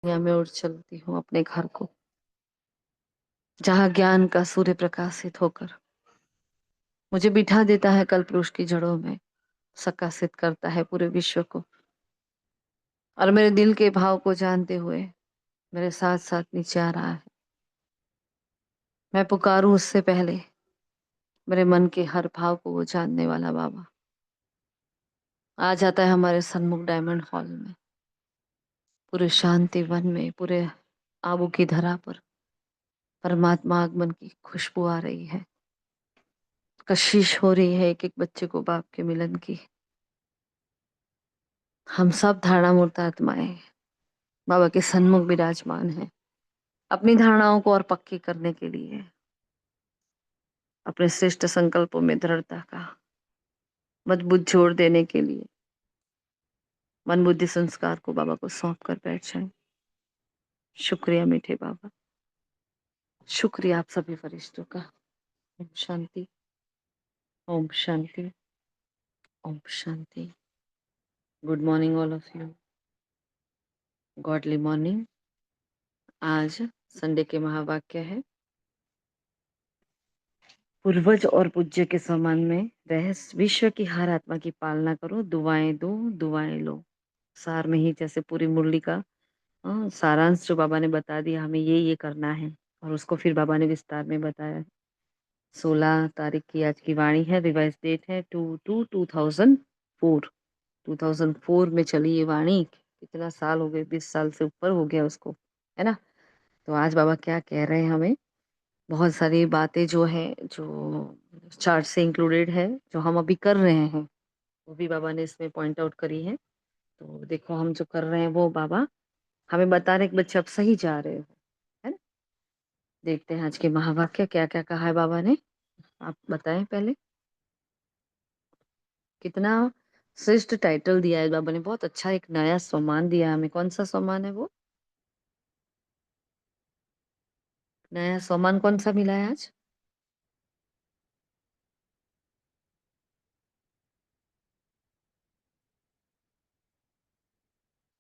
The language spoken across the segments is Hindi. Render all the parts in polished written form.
दुनिया में उड़ चलती हूँ अपने घर को, जहाँ ज्ञान का सूर्य प्रकाशित होकर मुझे बिठा देता है कल्पवृक्ष की जड़ों में, प्रकाशित करता है पूरे विश्व को। और मेरे दिल के भाव को जानते हुए मेरे साथ साथ नीचे आ रहा है। मैं पुकारूं उससे पहले मेरे मन के हर भाव को वो जानने वाला बाबा आ जाता है हमारे सन्मुख डायमंड हॉल में, पूरे शांति वन में, पूरे आबू की धरा पर परमात्मा आगमन की खुशबू आ रही है। कशिश हो रही है एक एक बच्चे को बाप के मिलन की। हम सब धारणा मूर्त आत्माएं बाबा के सन्मुख विराजमान हैं, अपनी धारणाओं को और पक्की करने के लिए, अपने श्रेष्ठ संकल्पों में दृढ़ता का मजबूत जोड़ देने के लिए मन बुद्धि संस्कार को बाबा को सौंप कर बैठ जाए। शुक्रिया मीठे बाबा, शुक्रिया आप सभी फरिश्तों का। ओम शांति, ओम शांति, ओम शांति। Good morning all of you, godly morning. आज संडे के महावाक्य है, पूर्वज और पूज्य के समान में रह विश्व की हर आत्मा की पालना करो, दुआएं दो दुआएं लो। सार में ही जैसे पूरी मुरली का सारांश जो बाबा ने बता दिया, हमें ये करना है और उसको फिर बाबा ने विस्तार में बताया। 16 तारीख की आज की वाणी है, रिवाइज डेट है 2/2/2004। 2004 में चली ये वाणी। कितना साल हो गए, 20 साल से ऊपर हो गया उसको, है ना। तो आज बाबा क्या कह रहे हैं हमें, बहुत सारी बातें जो है, जो चार्ट से इंक्लूडेड है, जो हम अभी कर रहे हैं, वो भी बाबा ने इसमें पॉइंट आउट करी है। तो देखो हम जो कर रहे हैं वो बाबा हमें बता रहे कि बच्चे आप सही जा रहे हो, है ना। देखते हैं आज के महावाक्य क्या क्या कहा है बाबा ने, आप बताएं पहले। कितना श्रेष्ठ टाइटल दिया है बाबा ने, बहुत अच्छा एक नया सम्मान दिया हमें। कौन सा सम्मान है वो, नया सम्मान कौन सा मिला है आज?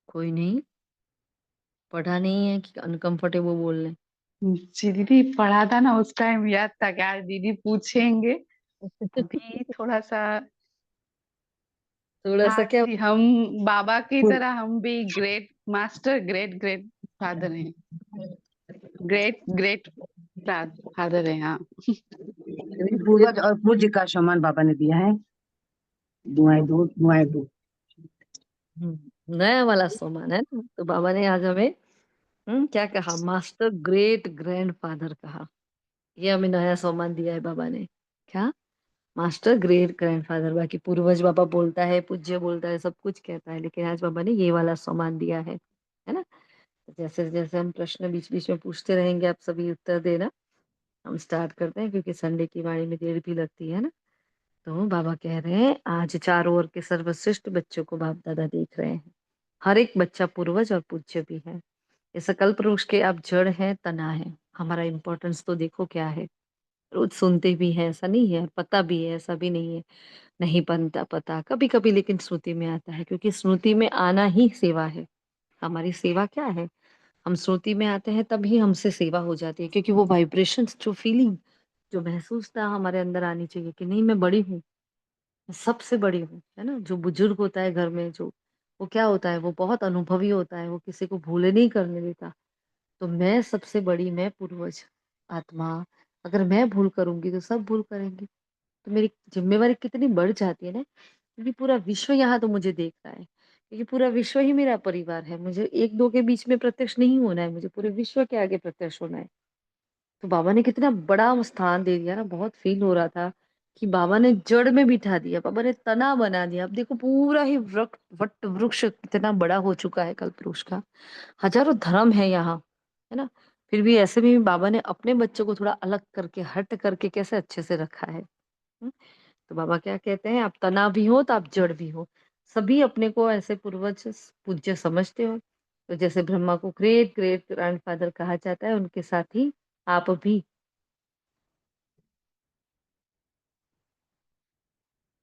कोई नहीं, पढ़ा नहीं है कि अनकंफर्टेबल बोल रहे? जी दीदी पढ़ा था ना, उस टाइम याद था कि आज दीदी पूछेंगे। अभी थोड़ा सा थोड़ा सा हाँ क्या? दीदी, हम बाबा की तरह हम भी great master, great great father हैं। ग्रेट ग्रेट फादर है, हाँ। पूर्वज और पूज्य का सम्मान बाबा ने दिया है। दुआएं दो दुआएं दो। नया वाला सम्मान है ना। तो बाबा ने आज हमें क्या कहा, मास्टर ग्रेट ग्रैंड फादर कहा। ये हमें नया सम्मान दिया है बाबा ने। क्या? Master great grandfather. बाकी पूर्वज बाबा बोलता है, पूज्य बोलता है, सब कुछ कहता है, लेकिन आज बाबा ने ये वाला सम्मान दिया है ना। तो जैसे जैसे हम प्रश्न बीच बीच में पूछते रहेंगे, आप सभी उत्तर देना। हम स्टार्ट करते हैं क्योंकि संडे की वाणी में देर भी लगती है ना। तो बाबा कह रहे हैं आज चारों ओर के सर्वश्रेष्ठ बच्चों को बाप दादा देख रहे हैं। हर एक बच्चा पूर्वज और पूज्य भी है। ये सकल्प वृक्ष के आप जड़ हैं, तना है। हमारा इम्पोर्टेंस तो देखो क्या है। रोज सुनते भी हैं, ऐसा नहीं है, पता भी है, ऐसा भी नहीं है नहीं बनता पता कभी कभी, लेकिन स्मृति में आता है, क्योंकि स्मृति में आना ही सेवा है। हमारी सेवा क्या है, हम स्मृति में आते हैं तभी हमसे सेवा हो जाती है, क्योंकि वो वाइब्रेशंस, जो फीलिंग, जो महसूसता हमारे अंदर आनी चाहिए कि नहीं मैं बड़ी हूँ, मैं सबसे बड़ी हूँ, है ना। जो बुजुर्ग होता है घर में, जो वो क्या होता है, वो बहुत अनुभवी होता है, वो किसी को भूले नहीं करने देता। तो मैं सबसे बड़ी, मैं पूर्वज आत्मा, अगर मैं भूल करूंगी तो सब भूल करेंगे। तो मेरी जिम्मेवारी कितनी बढ़ जाती है ना, क्योंकि पूरा विश्व यहाँ तो मुझे देख रहा है, क्योंकि पूरा विश्व ही मेरा परिवार है। मुझे एक दो के बीच में प्रत्यक्ष नहीं होना है, मुझे पूरे विश्व के आगे प्रत्यक्ष होना है। तो बाबा ने कितना बड़ा स्थान दे दिया ना, बहुत फील हो रहा था कि बाबा ने जड़ में बिठा दिया, बाबा ने तना बना दिया। अब देखो पूरा ही वृक्ष, वट वृक्ष कितना बड़ा हो चुका है कल्प वृक्ष का। हजारों धर्म है यहाँ, है ना। फिर भी ऐसे में भी बाबा ने अपने बच्चों को थोड़ा अलग करके, हट करके कैसे अच्छे से रखा है। हम्म? तो बाबा क्या कहते हैं, आप तना भी हो तो आप जड़ भी हो। सभी अपने को ऐसे पूर्वज पूज्य समझते हो। तो जैसे ब्रह्मा को ग्रेट ग्रेट ग्रैंडफादर कहा जाता है, उनके साथ ही आप भी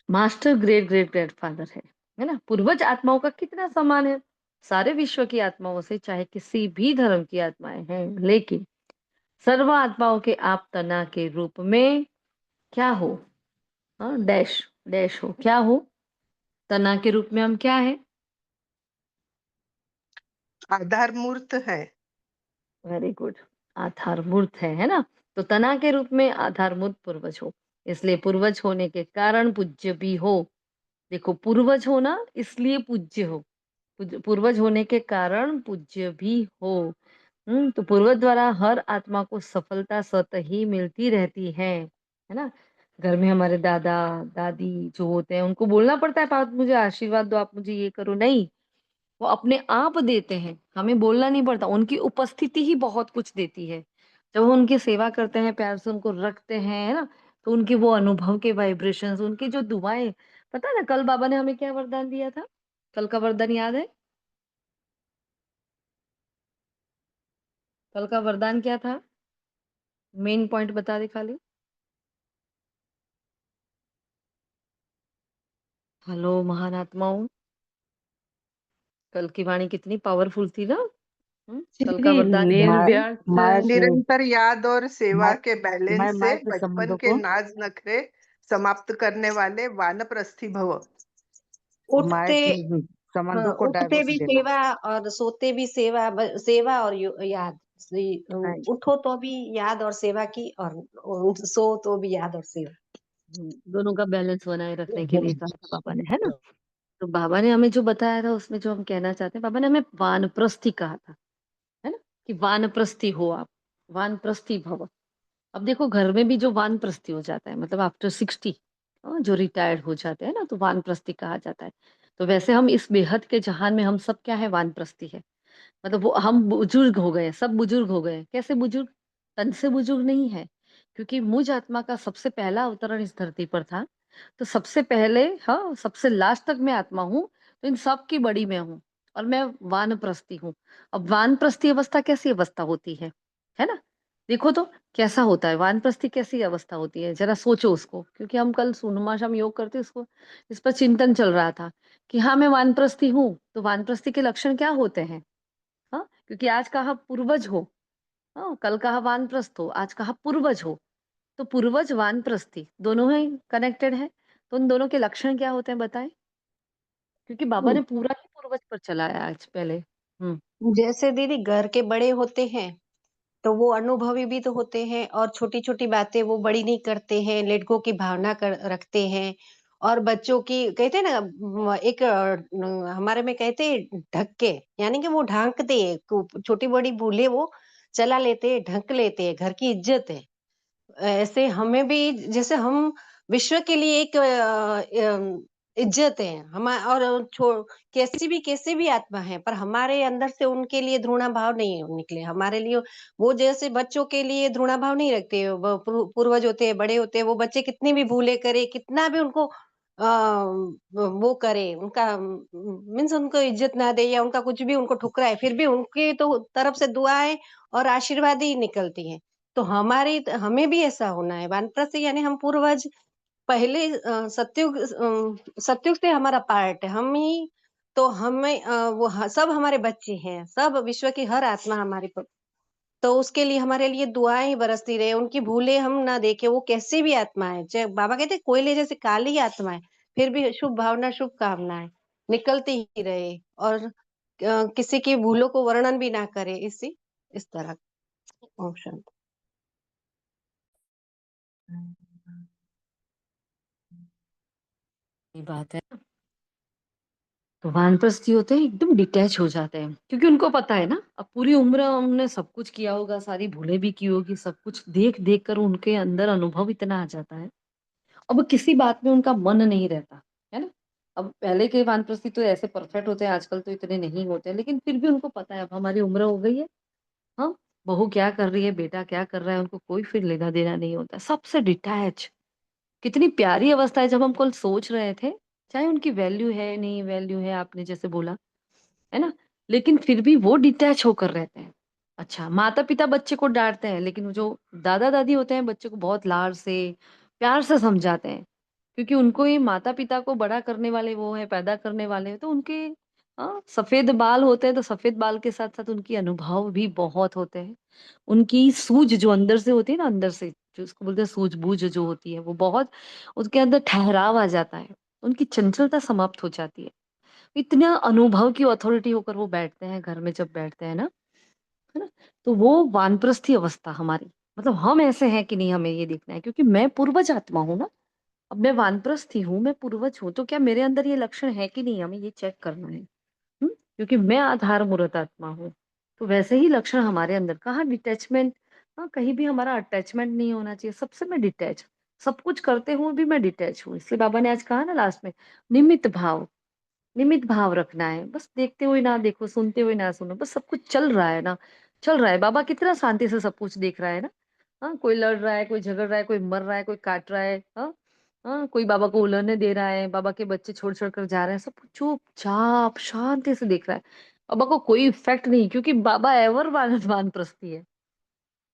मास्टर ग्रेट ग्रेट ग्रैंडफादर है ना। पूर्वज आत्माओं का कितना सम्मान है, सारे विश्व की आत्माओं से, चाहे किसी भी धर्म की आत्माएं हैं, लेकिन सर्व आत्माओं के आप तना के रूप में क्या हो? डैश डैश हो, क्या हो? तना के रूप में हम क्या है? आधार मूर्त है। Very good. आधारमूर्त है ना? तो तना के रूप में आधारमूर्त पूर्वज हो, इसलिए पूर्वज होने के कारण पूज्य भी हो। देखो, पूर्वज हो ना, इसलिए पूज्य हो। पूर्वज होने के कारण पूज्य भी हो। तो पूर्वज द्वारा हर आत्मा को सफलता स्वतः ही मिलती रहती है ना? घर में हमारे दादा दादी जो होते हैं, उनको बोलना पड़ता है, आप मुझे आशीर्वाद दो, आप मुझे ये करो, नहीं। वो अपने आप देते हैं, हमें बोलना नहीं पड़ता। उनकी उपस्थिति ही बहुत कुछ देती है। जब हम उनकी सेवा करते हैं, प्यार से उनको रखते हैं, है ना, तो उनके वो अनुभव के वाइब्रेशंस, उनकी जो दुआएं। पता है ना, कल बाबा ने हमें क्या वरदान दिया था? कल का वरदान याद है? कल का वरदान क्या था? मेन पॉइंट बता दे खाली। हेलो महान आत्माओं, कल की वाणी कितनी पावरफुल थी ना? कल का जी, वरदान क्या है? निर्व्यर्थ निरंतर याद और सेवा के बैलेंस से माया के बचपन संबंधों के को नाज नखरे समाप्त करने वाले वानप्रस्थी भव। माया उठते के संबंधों को उठते डाइवर्स भी देना। सेवा और सोते भी सेवा, सेवा और याद। Right. उठो तो भी याद और सेवा की, और सो तो भी याद और सेवा। दोनों का बैलेंस बनाए रखने के लिए कहा था बाबा ने, है ना? तो बाबा ने हमें जो बताया था, उसमें जो हम कहना चाहते हैं, बाबा ने हमें वानप्रस्थी कहा था, है ना, कि वानप्रस्थी हो आप, वानप्रस्थी भव। अब देखो, घर में भी जो वानप्रस्थी हो जाता है, मतलब आफ्टर 60, जो रिटायर्ड हो जाते हैं ना, तो वानप्रस्थी कहा जाता है। तो वैसे हम इस बेहद के जहान में हम सब क्या है? वानप्रस्थी है। मतलब वो हम बुजुर्ग हो गए, सब बुजुर्ग हो गए। कैसे बुजुर्ग? तन से बुजुर्ग नहीं है, क्योंकि मुझ आत्मा का सबसे पहला अवतरण इस धरती पर था। तो सबसे पहले, हाँ, सबसे लास्ट तक मैं आत्मा हूँ। तो इन सब की बड़ी मैं हूँ, और मैं वानप्रस्थी हूँ। अब वानप्रस्थी अवस्था कैसी अवस्था होती है ना? देखो तो कैसा होता है वानप्रस्थी, कैसी अवस्था होती है, जरा सोचो उसको। क्योंकि हम कल सूनुमाशम योग करते उसको, इस पर चिंतन चल रहा था कि हाँ, मैं वानप्रस्थी हूँ। तो वानप्रस्थी के लक्षण क्या होते हैं? हाँ, क्योंकि आज कहा पूर्वज हो, हाँ, कल कहा वानप्रस्थ हो, आज कहा पूर्वज हो। तो पूर्वज वानप्रस्थी दोनों ही कनेक्टेड है। तो उन दोनों के लक्षण क्या होते हैं बताएं? क्योंकि बाबा ने पूरा ही पूर्वज पर चलाया आज पहले। जैसे दीदी घर के बड़े होते हैं, तो वो अनुभवी भी तो होते हैं, और छोटी-छोटी बातें वो बड़ी नहीं करते हैं, लेट गो की भावना रखते हैं। और बच्चों की कहते हैं ना, एक हमारे में कहते हैं ढक के, यानी कि वो ढांकते हैं, छोटी-बड़ी भूलें वो चला लेते हैं, ढक लेते हैं, घर की इज्जत है। ऐसे हमें भी, जैसे हम विश्व के लिए एक इज्जत है और कैसी भी आत्मा है, पर हमारे अंदर से उनके लिए घृणा-भाव नहीं निकले। हमारे लिए वो जैसे बच्चों के लिए घृणा-भाव नहीं रखते, वो पूर्वज होते हैं, बड़े होते हैं, वो बच्चे कितनी भी भूलें करे, कितना भी उनको वो करे, उनका मीन्स उनको इज्जत ना दे या उनका कुछ भी उनको ठुकराए, फिर भी उनकी तो तरफ से दुआएँ और आशीर्वाद ही निकलती हैं। तो हमें भी ऐसा होना है। वानप्रस्थ यानी हम पूर्वज पहले सतयुग से हमारा पार्ट है। हम ही तो हमें सब हमारे बच्चे हैं, सब विश्व की हर आत्मा हमारी तो उसके लिए हमारे लिए दुआएँ ही बरसती रहे, उनकी भूलें हम ना देखें, वो कैसी भी आत्मा है। चाहे बाबा कहते हैं कोयले जैसे काली आत्मा है, फिर भी शुभ भावना, शुभकामनाएँ निकलती ही रहे, और किसी की भूलों को वर्णन भी ना करे, इस तरह। ओम शांति। ये बात है ना। तो वानप्रस्थी होते हैं, एकदम डिटैच हो जाते हैं, क्योंकि उनको पता है ना, अब पूरी उम्र उन्होंने सब कुछ किया होगा, सारी भूलें भी की होगी, सब कुछ देख देख कर उनके अंदर अनुभव इतना आ जाता है। अब किसी बात में उनका मन नहीं रहता, है ना? अब पहले के वानप्रस्थी तो ऐसे परफेक्ट होते हैं, आजकल तो इतने नहीं होते हैं, लेकिन फिर भी उनको पता है अब हमारी उम्र हो गई है। हाँ, बहू क्या कर रही है, बेटा क्या कर रहा है, उनको कोई फिर लेना देना नहीं होता, सबसे डिटैच। कितनी प्यारी अवस्था है। जब हम कल सोच रहे थे, चाहे उनकी वैल्यू है नहीं वैल्यू है, आपने जैसे बोला, है ना, लेकिन फिर भी वो डिटैच होकर रहते हैं। अच्छा, माता पिता बच्चे को डांटते हैं, लेकिन वो जो दादा दादी होते हैं, बच्चे को बहुत लाड से, प्यार से समझाते हैं, क्योंकि उनको ये माता पिता को बड़ा करने वाले वो है, पैदा करने वाले हैं, तो उनके सफेद बाल होते हैं तो सफेद बाल के साथ-साथ उनकी अनुभव भी बहुत होते हैं। उनकी सूझ जो अंदर से होती है ना, अंदर से जो उसको बोलते हैं सूझबूझ जो होती है, वो बहुत उसके अंदर ठहराव आ जाता है। उनकी चंचलता समाप्त हो जाती है। इतना अनुभव की अथॉरिटी होकर वो बैठते हैं, घर में जब बैठते हैं ना, है ना? तो वो वानप्रस्थी अवस्था हमारी, मतलब हम ऐसे हैं कि नहीं हमें ये देखना है, क्योंकि मैं पूर्वज आत्मा हूँ ना। अब मैं वानप्रस्थी हूँ, मैं पूर्वज हूँ, तो क्या मेरे अंदर ये लक्षण है कि नहीं, हमें ये चेक करना है। क्योंकि मैं आधार मूर्त आत्मा हूँ। तो वैसे ही लक्षण हमारे अंदर, कहाँ डिटैचमेंट, कहीं भी हमारा अटैचमेंट नहीं होना चाहिए, सबसे मैं डिटैच, सब कुछ करते हुए भी मैं डिटैच हूँ। इसलिए बाबा ने आज कहा ना लास्ट में, निमित्त भाव, निमित्त भाव रखना है। बस देखते हुए ना देखो, सुनते हुए ना सुनो, बस सब कुछ चल रहा है ना, चल रहा है। बाबा कितना शांति से सब कुछ देख रहा है ना। कोई लड़ रहा है, कोई झगड़ रहा है, कोई मर रहा है, कोई काट रहा है, कोई बाबा को उलहने दे रहा है, बाबा के बच्चे छोड़-छोड़ कर जा रहे हैं, सब कुछ चुपचाप शांति से देख रहा है। बाबा को कोई इफ़ेक्ट नहीं, क्योंकि बाबा एवर वानप्रस्थी है।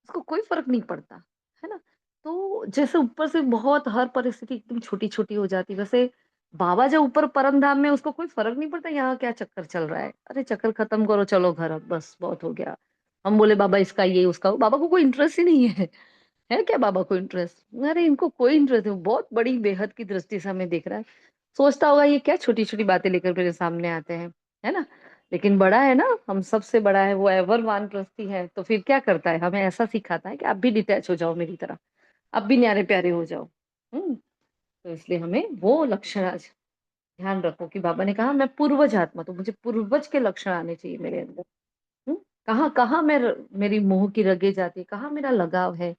उसको कोई फ़र्क नहीं पड़ता, है ना? तो जैसे ऊपर से बहुत हर परिस्थिति एकदम छोटी-छोटी हो जाती है, वैसे बाबा जो ऊपर परम धाम में, उसको कोई फ़र्क नहीं पड़ता यहाँ क्या चक्कर चल रहा है। अरे चक्कर खत्म करो, चलो घर अब, बस बहुत हो गया। हम बोले बाबा इसका ये, उसका वो, बाबा को कोई इंटरेस्ट ही नहीं है। है क्या बाबा को इंटरेस्ट? अरे इनको कोई इंटरेस्ट नहीं, बहुत बड़ी बेहद की दृष्टि से हमें देख रहा है। सोचता होगा ये क्या छोटी-छोटी बातें लेकर मेरे सामने आते हैं, है ना? लेकिन बड़ा है ना, हम सबसे बड़ा है, वो एवर वानप्रस्थी है, तो फिर क्या करता है? हमें ऐसा सिखाता है कि आप भी डिटैच हो जाओ मेरी तरह, आप भी न्यारे-प्यारे हो जाओ। हुँ? तो इसलिए हमें वो लक्षण आज ध्यान रखो कि बाबा ने कहा मैं पूर्वज आत्मा, तो मुझे पूर्वज के लक्षण आने चाहिए मेरे अंदर। हुँ? कहाँ-कहाँ मेरी मोह की रगे जाती है, कहाँ मेरा लगाव है,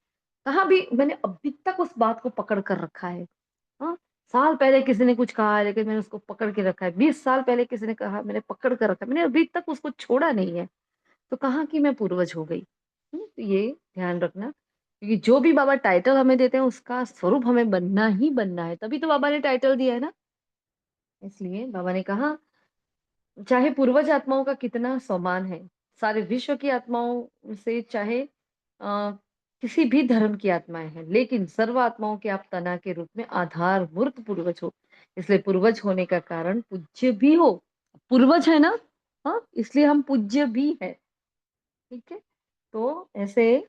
कहाँ भी मैंने अभी तक उस बात को पकड़ कर रखा है। हाँ, साल पहले किसी ने कुछ कहा है, लेकिन मैंने उसको पकड़ के रखा है। 20 साल पहले किसी ने कहा, मैंने पकड़ कर रखा है। मैंने अभी तक उसको छोड़ा नहीं है। तो कहाँ की मैं पूर्वज हो गई। तो ये ध्यान रखना, क्योंकि जो भी बाबा टाइटल हमें देते हैं, उसका स्वरूप हमें बनना ही बनना है। तभी तो बाबा ने टाइटल दिया है ना। इसलिए बाबा ने कहा, चाहे पूर्वज आत्माओं का कितना सम्मान है, सारे विश्व की आत्माओं से, चाहे किसी भी धर्म की आत्माएं हैं, लेकिन सर्व आत्माओं के आप तना के रूप में आधार मूर्त पूर्वज हो। इसलिए पूर्वज होने का कारण पूज्य भी हो। पूर्वज है ना, इसलिए हम पूज्य भी है। ठीक है, तो ऐसे,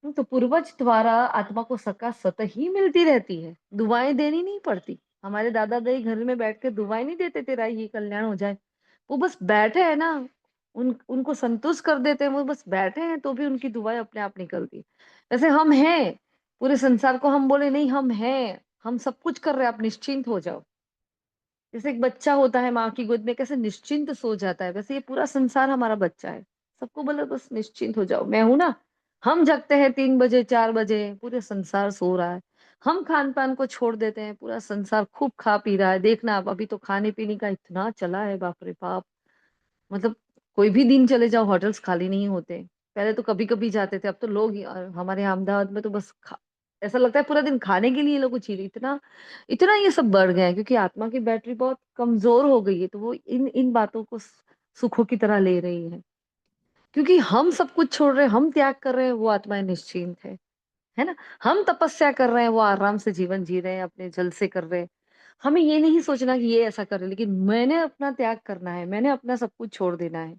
तो पूर्वज द्वारा आत्मा को सका सत ही मिलती रहती है, दुआएं देनी नहीं पड़ती। हमारे दादा दादी घर में बैठ के दुआएं नहीं देते तेरा ये कल्याण हो जाए, वो बस बैठे हैं ना, उनको संतुष्ट कर देते हैं, वो बस बैठे हैं तो भी उनकी दुआएं अपने आप निकलती। वैसे हम हैं, पूरे संसार को हम बोले नहीं, हम हैं, हम सब कुछ कर रहे हैं, आप निश्चिंत हो जाओ। जैसे एक बच्चा होता है माँ की गोद में, कैसे निश्चिंत सो जाता है, वैसे ये पूरा संसार हमारा बच्चा है। सबको बोले बस निश्चिंत हो जाओ, मैं हूं ना। हम जगते हैं 3 बजे 4 बजे, पूरे संसार सो रहा है। हम खान पान को छोड़ देते हैं, पूरा संसार खूब खा पी रहा है। देखना आप, अभी तो खाने पीने का इतना चला है, बाप रे बाप। मतलब कोई भी दिन चले जाओ, होटल्स खाली नहीं होते। पहले तो कभी-कभी जाते थे, अब तो लोग हमारे यहाँ अहमदाबाद में तो बस ऐसा लगता है पूरा दिन खाने के लिए लोग चाहिए। इतना इतना ये सब बढ़ गया है, क्योंकि आत्मा की बैटरी बहुत कमज़ोर हो गई है, तो वो इन इन बातों को सुखों की तरह ले रही है। क्योंकि हम सब कुछ छोड़ रहे हैं, हम त्याग कर रहे हैं, वो आत्माएँ निश्चिंत है ना? हम तपस्या कर रहे हैं, वो आराम से जीवन जी रहे हैं, अपने जल से कर रहे हैं। हमें ये नहीं सोचना कि ये ऐसा कर रहे हैं, लेकिन मैंने अपना त्याग करना है, मैंने अपना सब कुछ छोड़ देना है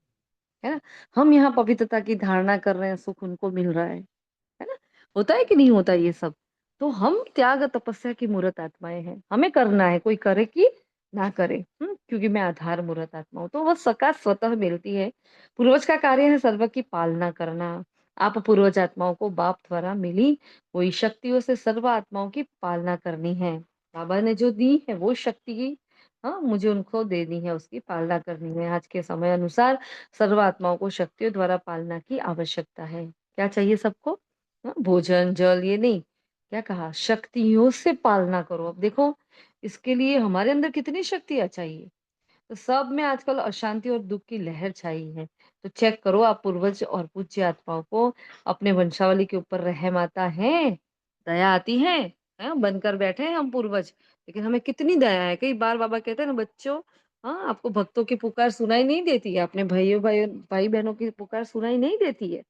ना? हम यहाँ पवित्रता की धारणा कर रहे हैं, सुख उनको मिल रहा है ना? होता है कि नहीं होता ये सब? तो हम त्याग तपस्या की मूर्त आत्माएँ हैं, हमें करना है, कोई करे कि ना करे, क्योंकि मैं आधार मूर्त आत्मा हूँ, तो वो सका स्वतः मिलती है। पूर्वज का कार्य है सर्व की पालना करना। आप पूर्वज आत्माओं को बाप द्वारा मिली हुई शक्तियों से सर्व आत्माओं की पालना करनी है। बाबा ने जो दी है वो शक्ति, मुझे उनको देनी है, उसकी पालना करनी है। आज के समय अनुसार सर्व आत्माओं को शक्तियों द्वारा पालना की आवश्यकता है। क्या चाहिए सबको? भोजन, जल, ये नहीं, क्या कहा? शक्तियों से पालना करो। अब देखो, इसके लिए हमारे अंदर कितनी शक्तियाँ चाहिए। तो सब में आजकल अशांति और दुःख की लहर छाई है। तो चेक करो, आप पूर्वज और पूज्य आत्माओं को अपने वंशावली के ऊपर रहम आता है? दया आती है? बनकर बैठे हैं हम पूर्वज, लेकिन हमें कितनी दया है। कई बार बाबा कहते हैं ना, बच्चों, आपको भक्तों की पुकार सुनाई नहीं देती है, अपने भाई-बहनों की पुकार सुनाई नहीं देती है।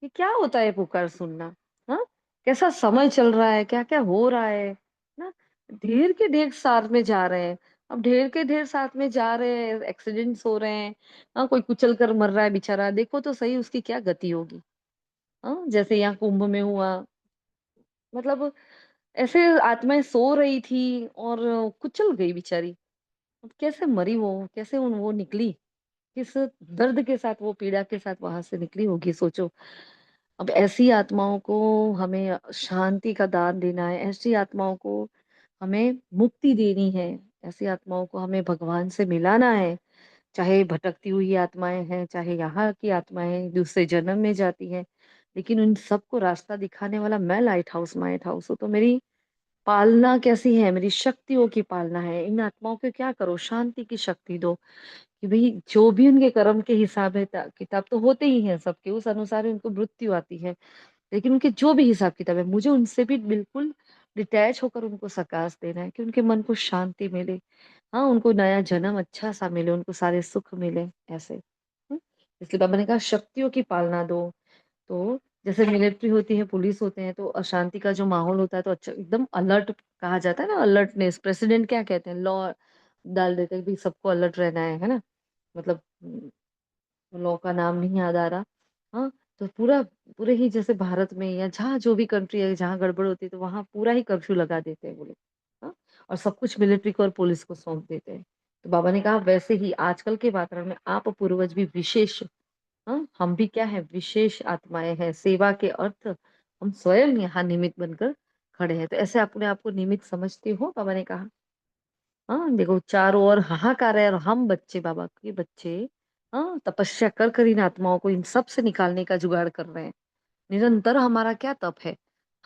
ये क्या होता है पुकार सुनना? हाँ? कैसा समय चल रहा है, क्या-क्या हो रहा है ना? ढेर के ढेर साथ में जा रहे हैं। अब ढेर के ढेर साथ में जा रहे हैं, एक्सीडेंट्स हो रहे हैं, हाँ, कोई कुचल कर मर रहा है बेचारा, देखो तो सही उसकी क्या गति होगी। हाँ, जैसे यहाँ कुंभ में हुआ, मतलब ऐसे आत्माएँ सो रही थी और कुचल गई बेचारी। अब कैसे मरी वो? कैसे उन वो निकली? किस दर्द के साथ, वो पीड़ा के साथ वहाँ से निकली होगी, सोचो। अब ऐसी आत्माओं को हमें शांति का दान देना है, ऐसी आत्माओं को हमें मुक्ति देनी है, ऐसी आत्माओं को हमें भगवान से मिलाना है। चाहे भटकती हुई आत्माएँ हैं, चाहे यहाँ की आत्माएँ दूसरे जन्म में जाती हैं, लेकिन उन सबको रास्ता दिखाने वाला मैं लाइट हाउस, माइट हाउस हूँ। तो मेरी पालना कैसी है? मेरी शक्तियों की पालना है। इन आत्माओं को क्या करो? शांति की शक्ति दो कि भई जो भी उनके कर्म के हिसाब है, किताब तो होते ही हैं सबके, उस अनुसार ही उनको मृत्यु आती है। लेकिन उनके जो भी हिसाब-किताब है, मुझे उनसे भी बिल्कुल डिटैच होकर उनको सकाश देना है कि उनके मन को शांति मिले। हाँ, उनको नया जन्म अच्छा-सा मिले, उनको सारे सुख मिले, ऐसे। हुँ? इसलिए बाबा ने कहा शक्तियों की पालना दो। तो जैसे मिलिट्री होती है, पुलिस होते हैं, तो अशांति का जो माहौल होता है तो अच्छा एकदम अलर्ट कहा जाता है ना, अलर्टनेस। प्रेसिडेंट क्या कहते हैं? लॉ डाल देते हैं कि सबको अलर्ट रहना है ना? मतलब लॉ का नाम नहीं याद आ रहा। हाँ, तो पूरे ही जैसे भारत में या जहाँ जो भी कंट्री है, जहाँ गड़बड़ होती है, तो वहाँ पूरा ही कर्फ्यू लगा देते हैं वो लोग। हाँ, और सब कुछ मिलिट्री को और पुलिस को सौंप देते हैं। तो बाबा ने कहा वैसे ही आजकल के वातावरण में आप पूर्वज भी विशेष, हाँ, हम भी क्या है, विशेष आत्माएँ हैं, सेवा के अर्थ हम स्वयं यहाँ निमित्त बनकर खड़े हैं। तो ऐसे अपने आप को निमित्त समझते हो? बाबा ने कहा। हाँ, देखो चारों ओर हाहाकार है और हम बच्चे, बाबा के बच्चे, हाँ, तपस्या कर कर इन आत्माओं को इन सब से निकालने का जुगाड़ कर रहे हैं। निरंतर हमारा क्या तप है?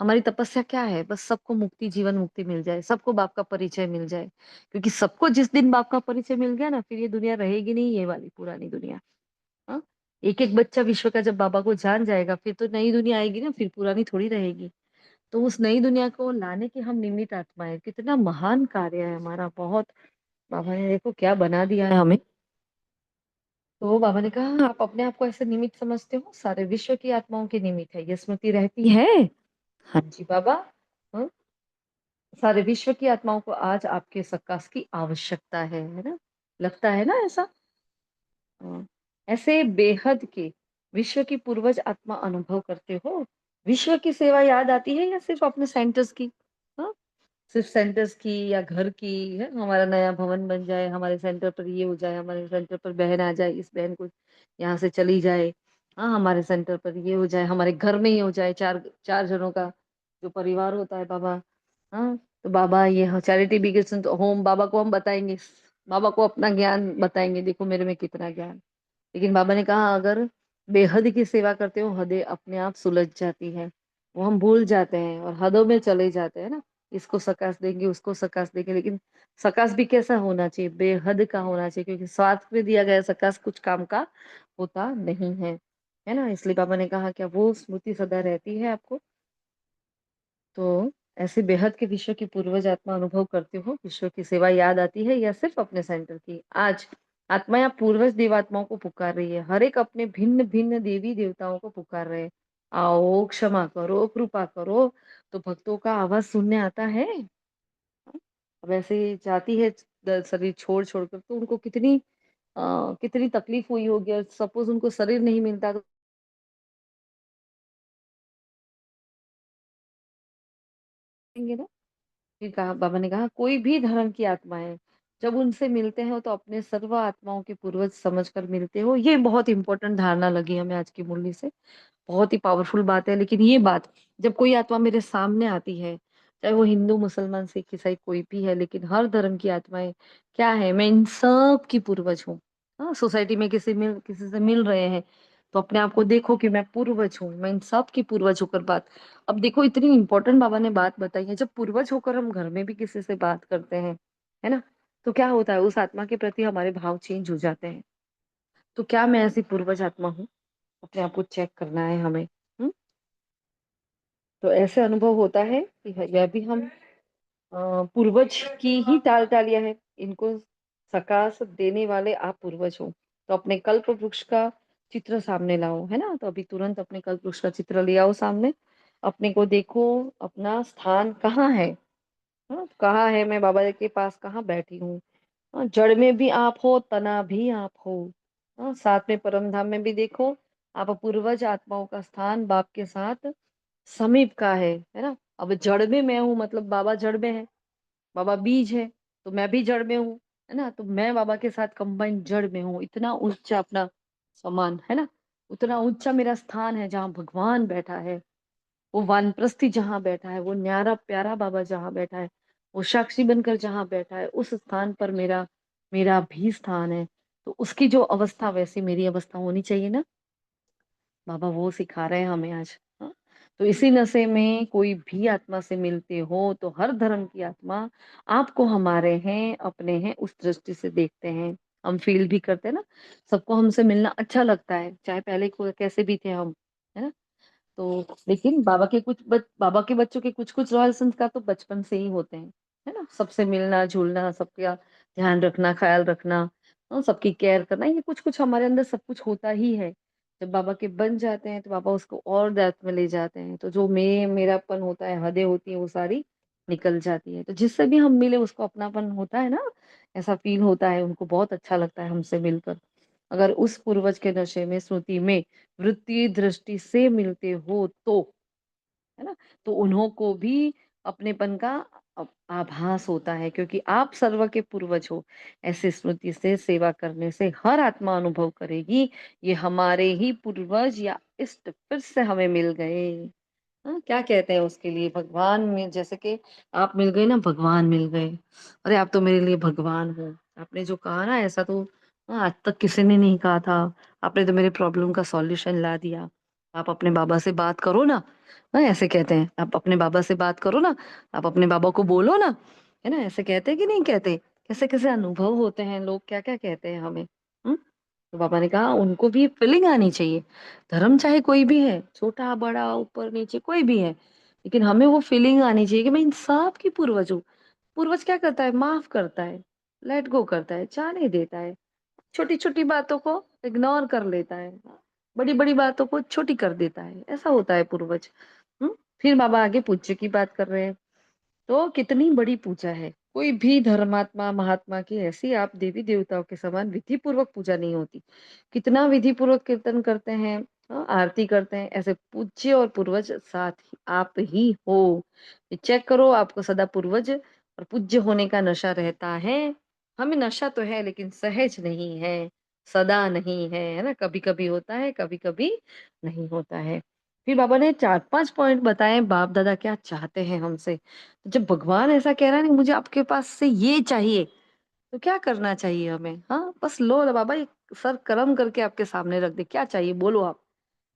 हमारी तपस्या क्या है? बस सबको मुक्ति, जीवन मुक्ति मिल जाए, सबको बाप का परिचय मिल जाए। क्योंकि सबको जिस दिन बाप का परिचय मिल गया ना, फिर ये दुनिया रहेगी नहीं, ये वाली पुरानी दुनिया। हाँ? एक-एक बच्चा विश्व का जब बाबा को जान जाएगा, फिर तो नई दुनिया आएगी ना, फिर पुरानी थोड़ी रहेगी। तो उस नई दुनिया को लाने की हम निमित्त आत्मा है। कितना महान कार्य है हमारा, बहुत। बाबा ने देखो क्या बना दिया है हमें। तो बाबा ने कहा आप अपने आप को ऐसे निमित्त समझते हो? सारे विश्व की आत्माओं के निमित्त है। ये स्मृति रहती है? हाँ जी बाबा। हाँ, सारे विश्व की आत्माओं को आज आपके सकाश की आवश्यकता है ना? लगता है ना ऐसा? हाँ, ऐसे बेहद के विश्व की पूर्वज आत्मा अनुभव करते हो? विश्व की सेवा याद आती है या सिर्फ़ अपने सेंटर्स की? हाँ? सिर्फ़ सेंटर्स की या घर की है, हमारा नया भवन बन जाए, हमारे सेंटर पर ये हो जाए, हमारे सेंटर पर बहन आ जाए, इस बहन को यहाँ से चली जाए। हाँ, हमारे सेंटर पर ये हो जाए, हमारे घर में ही हो जाए, 4 4 जनों का जो परिवार होता है बाबा। हाँ, तो बाबा ये ह चैरिटी बिगिंस एट होम, बाबा को हम बताएँगे, बाबा को अपना ज्ञान बताएँगे, देखो मेरे में कितना ज्ञान। लेकिन बाबा ने कहा अगर बेहद की सेवा करते हो, हदें अपने आप सुलझ जाती हैं। वो हम भूल जाते हैं और हदों में चले जाते हैं ना, इसको सकाश देंगे, उसको सकाश देंगे, लेकिन सकाश भी कैसा होना चाहिए? बेहद का होना चाहिए, क्योंकि स्वार्थ में दिया गया सकाश कुछ काम का होता नहीं है। है ना? इसलिए बाबा ने कहा क्या वो स्मृति सदा रहती है आपको? तो ऐसे बेहद के विश्व की पूर्वज आत्मा अनुभव करते हो? विश्व की सेवा याद आती है या सिर्फ़ अपने सेंटर की? आज आत्मा या पूर्वज देवात्माओं को पुकार रही है। हर एक अपने भिन्न-भिन्न देवी-देवताओं को पुकार रहे हैं। आओ, क्षमा करो, कृपा करो, तो भक्तों का आवाज़ सुनने आता है। अब ऐसे जाती है शरीर छोड़-छोड़ कर, तो उनको कितनी तकलीफ हुई होगी, और सपोज़ उनको शरीर नहीं मिलता तो करेंगे ना। फिर कहा बाबा ने कहा कोई भी धर्म की आत्माएँ जब उनसे मिलते हो तो अपने सर्व आत्माओं के पूर्वज समझकर मिलते हो। ये बहुत इम्पोर्टेंट धारणा लगी हमें आज की मुरली से। बहुत ही पावरफुल बात है, लेकिन ये बात जब कोई आत्मा मेरे सामने आती है, चाहे वो हिंदू, मुसलमान, सिख, ईसाई कोई भी है, लेकिन हर धर्म की आत्माएँ क्या है, मैं इन सब की पूर्वज हूँ। हाँ, सोसाइटी में किसी से मिल रहे हैं, तो अपने आप को देखो कि मैं पूर्वज हूँ, मैं इन सब की पूर्वज होकर बात। अब देखो इतनी इम्पोर्टेंट बाबा ने बात बताई है, जब पूर्वज होकर हम घर में भी किसी से बात करते हैं, है ना? तो क्या होता है, उस आत्मा के प्रति हमारे भाव चेंज हो जाते हैं। तो क्या मैं ऐसी पूर्वज आत्मा हूँ? अपने आप को चेक करना है हमें। हुँ? तो ऐसे अनुभव होता है कि यह भी हम पूर्वज की ही टाल-टालियाँ हैं। इनको सकाश देने वाले आप पूर्वज हो। तो अपने कल्प वृक्ष का चित्र सामने लाओ, है ना? तो अभी तुरंत अपने कल्प वृक्ष का चित्र ले आओ सामने। अपने को देखो, अपना स्थान कहाँ है? हाँ, कहाँ है, मैं बाबा के पास कहाँ बैठी हूँ? जड़ में भी आप हो, तना भी आप हो। साथ में परम धाम में भी देखो, आप पूर्वज आत्माओं का स्थान बाप के साथ समीप का है ना। अब जड़ में मैं हूँ, मतलब बाबा जड़ में है, बाबा बीज है, तो मैं भी जड़ में हूँ, है ना। तो मैं बाबा के साथ कंबाइंड जड़ में हूँ, इतना ऊंचा अपना समान, है ना। उतना ऊंचा मेरा स्थान है जहाँ भगवान बैठा है, वो वानप्रस्थी जहाँ बैठा है, वो न्यारा प्यारा बाबा जहाँ बैठा है, वो साक्षी बनकर जहाँ बैठा है, उस स्थान पर मेरा मेरा भी स्थान है। तो उसकी जो अवस्था, वैसी मेरी अवस्था होनी चाहिए ना। बाबा वो सिखा रहे हैं हमें आज। हाँ? तो इसी नशे में कोई भी आत्मा से मिलते हो तो हर धर्म की आत्मा आपको हमारे हैं, अपने हैं, उस दृष्टि से देखते हैं। हम फील भी करते हैं ना, सबको हमसे मिलना अच्छा लगता है, चाहे पहले कैसे भी थे हम, है ना। तो लेकिन बाबा के बच्चों के कुछ कुछ रॉयल संस्कार तो बचपन से ही होते हैं, है ना। सबसे मिलना जुलना, सबका ध्यान रखना, ख्याल रखना, सबकी केयर करना, ये कुछ कुछ हमारे अंदर सब कुछ होता ही है। जब बाबा के बन जाते हैं तो बाबा उसको और डेप्थ में ले जाते हैं, तो जो मेरापन होता है, हदें होती है, वो सारी निकल जाती है। तो जिससे भी हम मिले उसको अपनापन होता है ना, ऐसा फील होता है, उनको बहुत अच्छा लगता है हमसे मिलकर। अगर उस पूर्वज के नशे में, स्मृति में, वृत्तीय दृष्टि से मिलते हो तो, है ना, तो उन्हों को भी अपनेपन का आभास होता है, क्योंकि आप सर्व के पूर्वज हो। ऐसे स्मृति से सेवा करने से हर आत्मा अनुभव करेगी, ये हमारे ही पूर्वज या इष्ट फिर से हमें मिल गए। हाँ, क्या कहते हैं उसके लिए, भगवान में, जैसे कि आप मिल गए ना, भगवान मिल गए। अरे आप तो मेरे लिए भगवान हो। आपने जो कहा ना, ऐसा तो आज तक किसी ने नहीं कहा था। आपने तो मेरे प्रॉब्लम का सॉल्यूशन ला दिया। आप अपने बाबा से बात करो ना। हाँ, ऐसे कहते हैं, आप अपने बाबा से बात करो ना, आप अपने बाबा को बोलो ना, है ना। ऐसे कहते हैं कि नहीं कहते, कैसे कैसे अनुभव होते हैं, लोग क्या क्या कहते हैं हमें। तो बाबा ने कहा उनको भी फीलिंग आनी चाहिए। धर्म चाहे कोई भी है, छोटा बड़ा ऊपर नीचे कोई भी है, लेकिन हमें वो फीलिंग आनी चाहिए कि मैं इन सब की पूर्वज हूँ। पूर्वज क्या करता है, माफ करता है, लेट गो करता है, जाने देता है, छोटी छोटी बातों को इग्नोर कर लेता है, बड़ी बड़ी बातों को छोटी कर देता है, ऐसा होता है पूर्वज। फिर बाबा आगे पूज्य की बात कर रहे हैं। तो कितनी बड़ी पूजा है, कोई भी धर्मात्मा महात्मा की ऐसी आप देवी देवताओं के समान विधि पूर्वक पूजा नहीं होती। कितना विधि पूर्वक कीर्तन करते हैं, आरती करते हैं, ऐसे पूज्य और पूर्वज साथ ही आप ही हो। ये चेक करो, आपको सदा पूर्वज और पूज्य होने का नशा रहता है। हमें नशा तो है, लेकिन सहज नहीं है, सदा नहीं है ना। कभी कभी होता है, कभी कभी नहीं होता है। फिर बाबा ने 4-5 पॉइंट बताए, बाप दादा क्या चाहते हैं हमसे। तो जब भगवान ऐसा कह रहा है ना, मुझे आपके पास से ये चाहिए, तो क्या करना चाहिए हमें। हाँ, बस लो ना बाबा, ये सर कर्म करके आपके सामने रख दे, क्या चाहिए बोलो आप।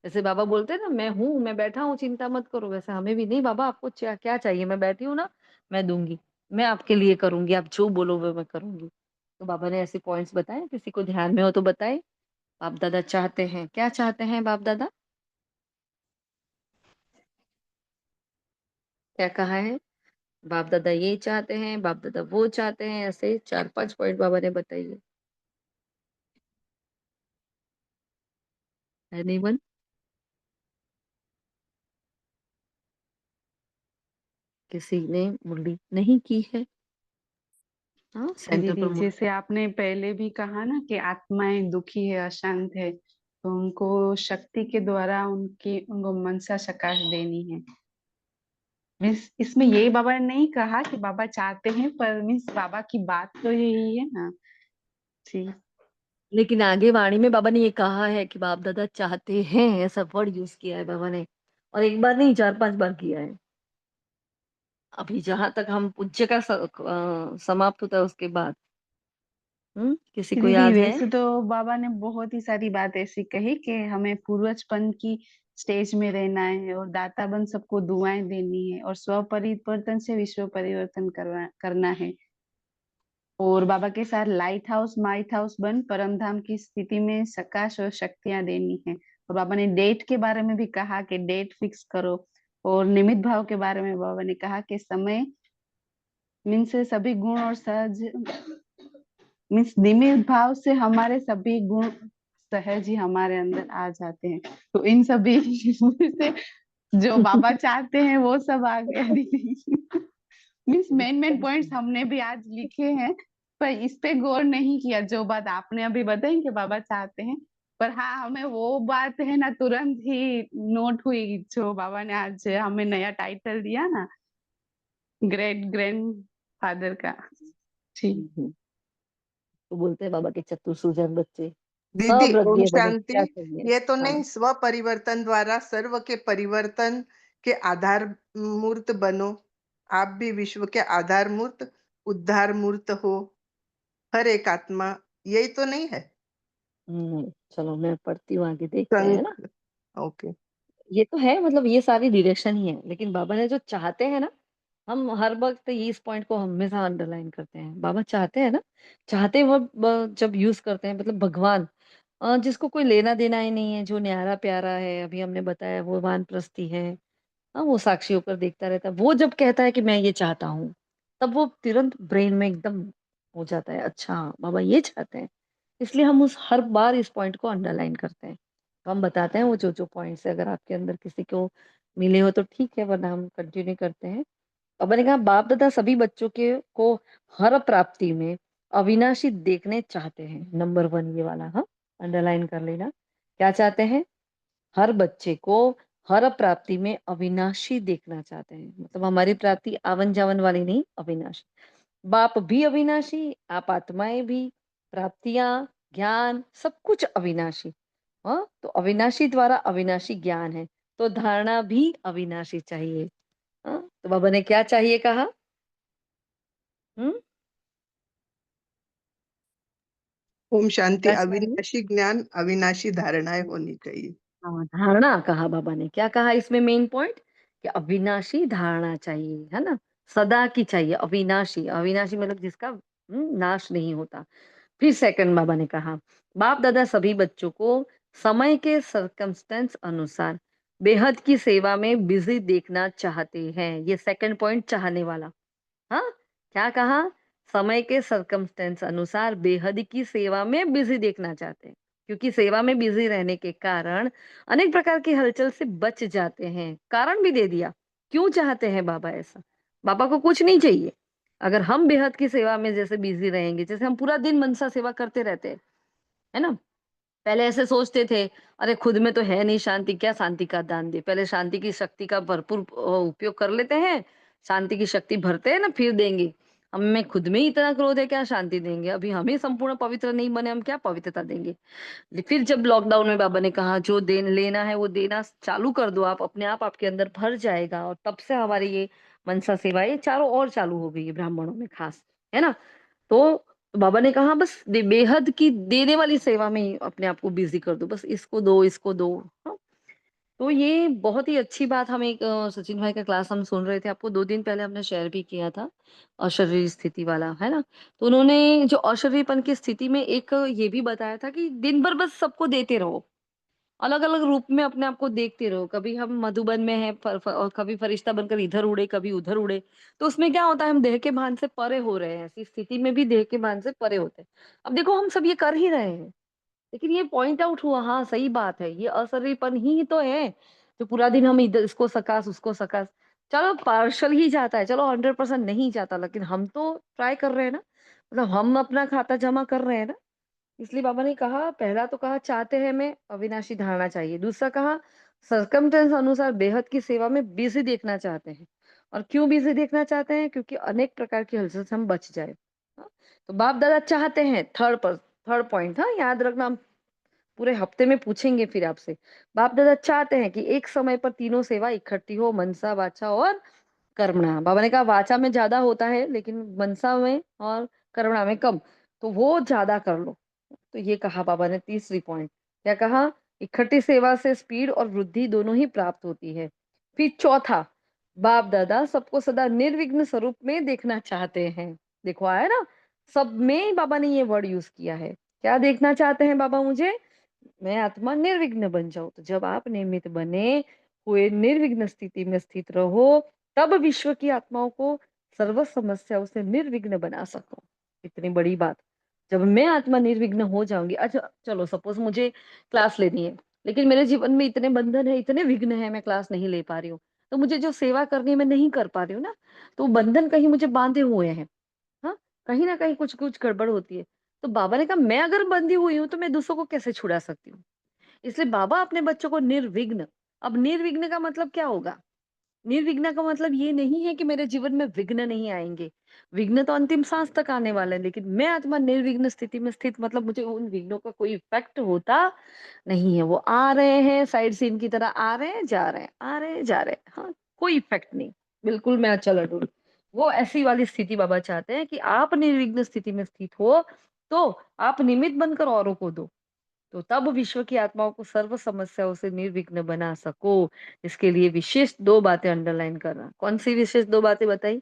जैसे बाबा बोलते हैं ना, मैं हूँ, मैं बैठा हूँ, चिंता मत करो, वैसे हमें भी नहीं, बाबा आपको क्या चाहिए, मैं बैठी हूँ ना, मैं दूंगी, मैं आपके लिए करूंगी, आप जो बोलो वो मैं करूंगी। तो बाबा ने ऐसे पॉइंट्स बताए, किसी को ध्यान में हो तो बताए। बाप दादा चाहते हैं, क्या चाहते हैं बाप दादा, क्या कहा है। बाप दादा ये चाहते हैं, बाप दादा वो चाहते हैं, ऐसे 4-5 पॉइंट बाबा ने बताइए। एनीवन, किसी ने मुरली नहीं की है। हाँ, जी सेंटर पर दीदी, जैसे आपने पहले भी कहा ना कि आत्माएं दुखी है, अशांत है, तो उनको शक्ति के द्वारा उनको मनसा सकाश देनी है। मीन्स इसमें यही बाबा ने नहीं कहा कि बाबा चाहते हैं, पर मीन्स बाबा की बात तो यही है ना। जी लेकिन आगे वाणी में बाबा ने ये कहा है कि बाप दादा चाहते हैं, ऐसा वर्ड यूज किया है बाबा ने, और एक बार नहीं 4-5 बार किया है। अभी जहां तक हम पूज्य का समाप्त होता है उसके बाद, किसी को दीदी, याद है। वैसे तो बाबा ने बहुत ही सारी बात ऐसी कही कि हमें पूर्वजपन की स्टेज में रहना है और दाता बन सबको दुआएं देनी है और स्व परिवर्तन से विश्व परिवर्तन करना है। और बाबा के साथ लाइट हाउस बन परम धाम की स्थिति में सकाश और शक्तियां देनी है। और बाबा ने डेट के बारे में भी कहा कि डेट फिक्स करो। और निमित भाव के बारे में बाबा ने कहा कि समय मीन्स सभी गुण और सहज मीन्स निमित भाव से हमारे सभी गुण सहज ही हमारे अंदर आ जाते हैं। तो इन सभी से जो बाबा चाहते हैं वो सब आ गया दीदी। मीन्स मेन मेन पॉइंट्स हमने भी आज लिखे हैं। पर इस पे गौर नहीं किया जो बात आपने अभी बताई कि बाबा चाहते हैं। पर हाँ, हमें वो बात है ना तुरंत ही नोट हुई जो बाबा ने आज हमें नया टाइटल दिया ना, ग्रेट ग्रैंड फादर का। जी। तो बोलते हैं बाबा के चतुर सुजान बच्चे दीदी सब रख ओम दिए बने, क्या शांति। चाहिए। ये तो हाँ नहीं, स्व परिवर्तन द्वारा सर्व के परिवर्तन के आधार मूर्त बनो। आप भी विश्व के आधार मूर्त, उद्धार मूर्त हो, हर एक आत्मा। यही तो नहीं है चलो मैं पढ़ती हूँ, आगे देखते हैं ना। संघ? ओके। ये तो है, मतलब ये सारी डिरेक्शन ही है, लेकिन बाबा ने जो चाहते हैं ना, हम हर वक्त ये इस पॉइंट को हमेशा अंडरलाइन करते हैं। बाबा चाहते हैं ना, चाहते वक्त जब यूज करते हैं, मतलब भगवान जिसको कोई लेना देना ही नहीं है, जो न्यारा प्यारा है, अभी हमने बताया वो वानप्रस्थी है। हाँ, वो साक्षी होकर देखता रहता है, वो जब कहता है कि मैं ये चाहता हूँ, तब वो तुरंत ब्रेन में एकदम हो जाता है, अच्छा बाबा ये चाहते हैं। इसलिए हम उस हर बार इस पॉइंट को अंडरलाइन करते हैं। तो हम बताते हैं वो जो जो पॉइंट्स है, अगर आपके अंदर किसी को मिले हो तो ठीक है, वरना हम कंटिन्यू करते हैं। अब मैंने कहा बाप दादा सभी बच्चों के को हर प्राप्ति में अविनाशी देखने चाहते हैं। नंबर 1 ये वाला, हाँ, अंडरलाइन कर लेना। क्या चाहते हैं? हर बच्चे को हर प्राप्ति में अविनाशी देखना चाहते हैं, मतलब हमारी प्राप्ति आवन जावन वाली नहीं, अविनाशी। बाप भी अविनाशी, आप आत्माएं भी, प्राप्तियां, ज्ञान, सब कुछ अविनाशी। हाँ, तो अविनाशी द्वारा अविनाशी ज्ञान है, तो धारणा भी अविनाशी चाहिए। हाँ, तो बाबा ने क्या चाहिए कहा? हम्म ओम शांति। क्या चाहिए? अविनाशी ज्ञान, अविनाशी धारणाएं होनी चाहिए। हाँ, धारणा कहा बाबा ने। क्या कहा इसमें मेन पॉइंट? कि अविनाशी धारणा चाहिए, है ना, सदा की चाहिए। अविनाशी, अविनाशी मतलब जिसका नाश नहीं होता। फिर सेकंड बाबा ने कहा, बाप दादा सभी बच्चों को समय के सरकमस्टेंस अनुसार बेहद की सेवा में बिजी देखना चाहते हैं। ये सेकंड पॉइंट, चाहने वाला। हाँ, क्या कहा? समय के सरकमस्टेंस अनुसार बेहद की सेवा में बिजी देखना चाहते हैं, क्योंकि सेवा में बिजी रहने के कारण अनेक प्रकार की हलचल से बच जाते हैं। कारण भी दे दिया क्यों चाहते हैं बाबा ऐसा। बाबा को कुछ नहीं चाहिए। अगर हम बेहद की सेवा में जैसे बिजी रहेंगे, जैसे हम पूरा दिन मनसा सेवा करते रहते हैं, है ना, पहले ऐसे सोचते थे, अरे खुद में तो है नहीं शांति, क्या शांति का दान दे, पहले शांति की शक्ति का भरपूर उपयोग कर लेते हैं, शांति की शक्ति भरते हैं ना, फिर देंगे। हमें खुद में ही इतना क्रोध है, क्या शांति देंगे, अभी हम ही संपूर्ण पवित्र नहीं बने, हम क्या पवित्रता देंगे। फिर जब लॉकडाउन में बाबा ने कहा जो देन लेना है वो देना चालू कर दो, आप अपने आप आपके अंदर भर जाएगा, और तब से हमारी ये मनसा सेवा ये चारों और चालू हो गई है, ब्राह्मणों में खास, है ना। तो बाबा ने कहा बस बेहद की देने वाली सेवा में ही अपने आप को बिजी कर दो, बस इसको दो इसको दो। हाँ, तो ये बहुत ही अच्छी बात। हम एक सचिन भाई का क्लास हम सुन रहे थे, आपको 2 दिन पहले हमने शेयर भी किया था, अशरीरी स्थिति वाला, है ना। तो उन्होंने जो अशरीरपन की स्थिति में एक ये भी बताया था कि दिन भर बस सबको देते रहो, अलग अलग रूप में अपने आप को देखते रहो। कभी हम मधुबन में है और कभी फरिश्ता बनकर इधर उड़े, कभी उधर उड़े। तो उसमें क्या होता है, हम देह के भान से परे हो रहे हैं, ऐसी स्थिति में भी देह के भान से परे होते हैं। अब देखो हम सब ये कर ही रहे हैं, लेकिन ये पॉइंट आउट हुआ, हाँ सही बात है, ये असरीपन ही तो है जो पूरा दिन हम इधर इसको सकाश उसको सकाश। चलो पार्शल ही जाता है, चलो 100% नहीं जाता, लेकिन हम तो ट्राई कर रहे हैं ना, मतलब हम अपना खाता जमा कर रहे हैं ना। इसलिए बाबा ने कहा, पहला तो कहा चाहते हैं में अविनाशी धारणा चाहिए, दूसरा कहा सरकमस्टेंस अनुसार बेहद की सेवा में बिजी देखना चाहते हैं। और क्यों बिजी देखना चाहते हैं? क्योंकि अनेक प्रकार की हलचल से हम बच जाए। हाँ, तो बाप दादा चाहते हैं, थर्ड पॉइंट, हाँ याद रखना, हम पूरे हफ्ते में पूछेंगे फिर आपसे। बाप दादा चाहते हैं कि एक समय पर तीनों सेवा इकट्ठी हो, मनसा वाचा और कर्मणा। बाबा ने कहा वाचा में ज्यादा होता है, लेकिन मनसा में और कर्मणा में कम, तो वो ज्यादा कर लो। तो ये कहा बाबा ने तीसरी पॉइंट। क्या कहा? इकट्ठी सेवा से स्पीड और वृद्धि दोनों ही प्राप्त होती है। फिर चौथा, बाप दादा सबको सदा निर्विघ्न स्वरूप में देखना चाहते हैं। देखो आया ना, सब में बाबा ने ये वर्ड यूज किया है। क्या देखना चाहते हैं बाबा? मुझे मैं आत्मा निर्विघ्न बन जाऊं। तो जब आप निमित्त बने हुए निर्विघ्न स्थिति में स्थित रहो, तब विश्व की आत्माओं को सर्व समस्याओं से निर्विघ्न बना सको। इतनी बड़ी बात। जब मैं आत्मा निर्विघ्न हो जाऊंगी, अच्छा चलो सपोज मुझे क्लास लेनी है, लेकिन मेरे जीवन में इतने बंधन है, इतने विघ्न है, मैं क्लास नहीं ले पा रही हूँ, तो मुझे जो सेवा करनी है मैं नहीं कर पा रही हूँ ना, तो वो बंधन कहीं मुझे बांधे हुए हैं। हाँ, कहीं न कहीं कुछ-कुछ गड़बड़ होती है। तो बाबा ने कहा मैं अगर बंधी हुई हूँ तो मैं दूसरों को कैसे छुड़ा सकती हूँ? इसलिए बाबा अपने बच्चों को निर्विघ्न, अब निर्विघ्न का मतलब क्या होगा? निर्विघ्न का मतलब ये नहीं है कि मेरे जीवन में विघ्न नहीं आएँगे। विघ्न तो अंतिम सांस तक आने वाला है, लेकिन मैं आत्मा निर्विघ्न स्थिति में स्थित मतलब मुझे उन विघ्नों का कोई इफ़ेक्ट होता नहीं है। वो आ रहे हैं, साइड सीन की तरह आ रहे हैं, जा रहे हैं, आ रहे हैं, जा रहे हैं। हाँ, कोई इफ़ेक्ट नहीं। बिल्कुल मैं अचल अडोल। वो ऐसी वाली स्थिति बाबा चाहते हैं कि आप निर्विघ्न स्थिति में स्थित हो, तो आप निमित्त बनकर औरों को दो। तो तब विश्व की आत्माओं को सर्व समस्याओं से निर्विघ्न बना सको। इसके लिए विशेष 2 बातें अंडरलाइन करना। कौन-सी विशेष 2 बातें बताई?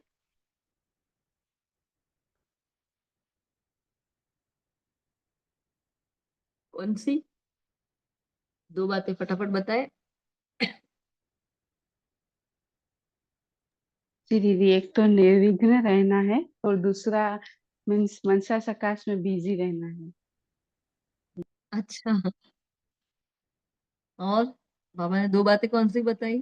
कौन-सी? 2 बातें फटाफट बताएँ। जी दीदी, एक तो निर्विघ्न रहना है और दूसरा मीन्स मनसा सकाश में बिजी रहना है। अच्छा, और? बाबा ने 2 बातें कौन-सी बताई?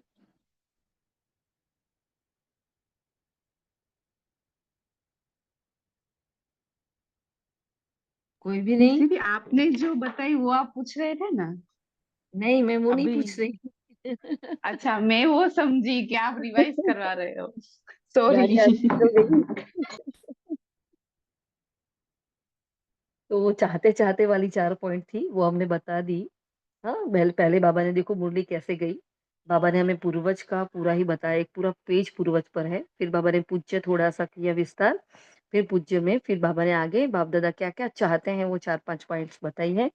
कोई भी नहीं? दीदी आपने जो बताई वो आप पूछ रहे थे ना नहीं, मैं वो नहीं अभी? पूछ रही। अच्छा, मैं वो समझी कि आप रिवाइज करवा रहे हो। सॉरी। गाड़ी आगे निकल गई। तो वो चाहते-चाहते वाली 4 पॉइंट थी, वो हमने बता दी। हाँ, पहले बाबा ने देखो मुरली कैसे गई। बाबा ने हमें पूर्वज का पूरा ही बताया, एक पूरा पेज पूर्वज पर है। फिर बाबा ने पूज्य थोड़ा-सा किया विस्तार, फिर पूज्य में फिर बाबा ने आगे बाप-दादा क्या-क्या चाहते हैं वो 4-5 पॉइंट्स बताई है।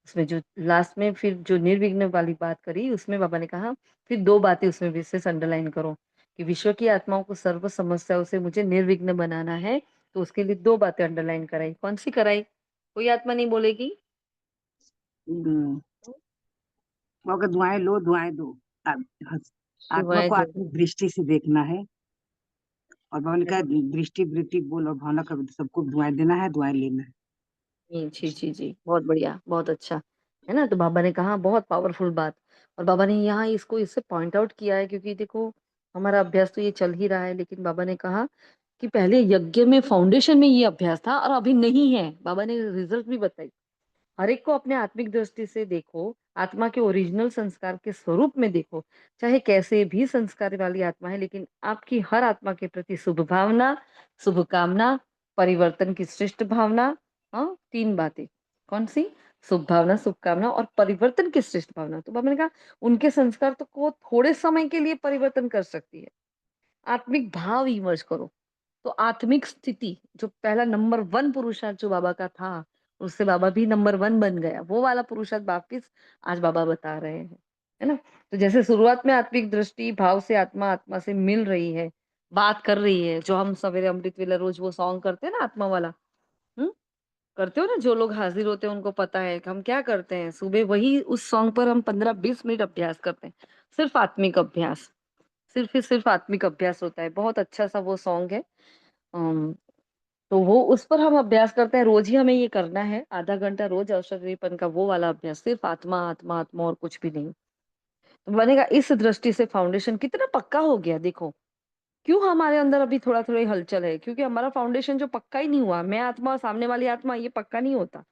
उसमें जो लास्ट में फिर जो निर्विघ्न वाली बात करी, उसमें बाबा ने कहा फिर 2 बातें उसमें विशेष अंडरलाइन करो कि विश्व की आत्माओं को सर्व समस्याओं से मुझे निर्विघ्न बनाना है, तो उसके लिए 2 बातें अंडरलाइन कराई। कौन-सी कराई? कोई आत्मा नहीं बोलेगी? हम्म, वो अगर दुआएं लो दुआएं दो। आत्मा दुआएँ को दो। आत्मिक दृष्टि से देखना है। और बाबा ने कहा दृष्टि वृत्ति बोल और भावना का सबको दुआएं देना है, दुआएं लेना है। जी, जी, जी, जी। बहुत बढ़िया, बहुत अच्छा। है ना? तो बाबा ने कहा बहुत पावरफुल बात और बाबा ने यहाँ इसको इससे पॉइंट आउट किया है क्योंकि देखो हमारा अभ्यास तो ये चल ही रहा है लेकिन बाबा ने कहा कि पहले यज्ञ में फाउंडेशन में ये अभ्यास था और अभी नहीं है। बाबा ने रिजल्ट भी बताई। हर एक को अपने आत्मिक दृष्टि से देखो, आत्मा के ओरिजिनल संस्कार के स्वरूप में देखो, चाहे कैसे भी संस्कार वाली आत्मा है लेकिन आपकी हर आत्मा के प्रति शुभ भावना, शुभकामना, परिवर्तन की श्रेष्ठ भावना, हाँ, 3 बातें। कौन-सी? शुभ भावना, शुभकामना और परिवर्तन की श्रेष्ठ भावना। तो बाबा ने कहा उनके संस्कार तो को थोड़े समय के लिए परिवर्तन कर सकती है। आत्मिक भाव इमर्ज करो। तो आत्मिक स्थिति जो पहला नंबर 1 पुरुषार्थ जो बाबा का था, उससे बाबा भी नंबर 1 बन गया। वो वाला पुरुषार्थ वापिस आज बाबा बता रहे हैं, है ना? तो जैसे शुरुआत में आत्मिक दृष्टि भाव से आत्मा आत्मा से मिल रही है, बात कर रही है, जो हम सवेरे अमृत वेला रोज वो सॉन्ग करते हैं ना आत्मा वाला, हुँ? करते हो ना जो लोग हाज़िर होते हैं उनको पता है कि हम क्या करते हैं, सुबह वही उस सॉन्ग पर हम 15-20 मिनट अभ्यास करते हैं। सिर्फ आत्मिक अभ्यास, सिर्फ ही सिर्फ आत्मिक अभ्यास होता है। बहुत अच्छा-सा वो सॉन्ग है। अम तो वो उस पर हम अभ्यास करते हैं, रोज़ ही हमें ये करना है, आधा घंटा रोज़ अवसरपन का वो वाला अभ्यास, सिर्फ़ आत्मा, आत्मा, आत्मा और कुछ भी नहीं। तो मैंने कहा इस दृष्टि से फाउंडेशन कितना पक्का हो गया देखो, क्यों हमारे अंदर अभी थोड़ा-थोड़ा हलचल है? क्योंकि हमारा फाउंडेशन जो पक्का ही नहीं हुआ, मैं आत्मा और सामने वाली आत्मा ये पक्का नहीं होता।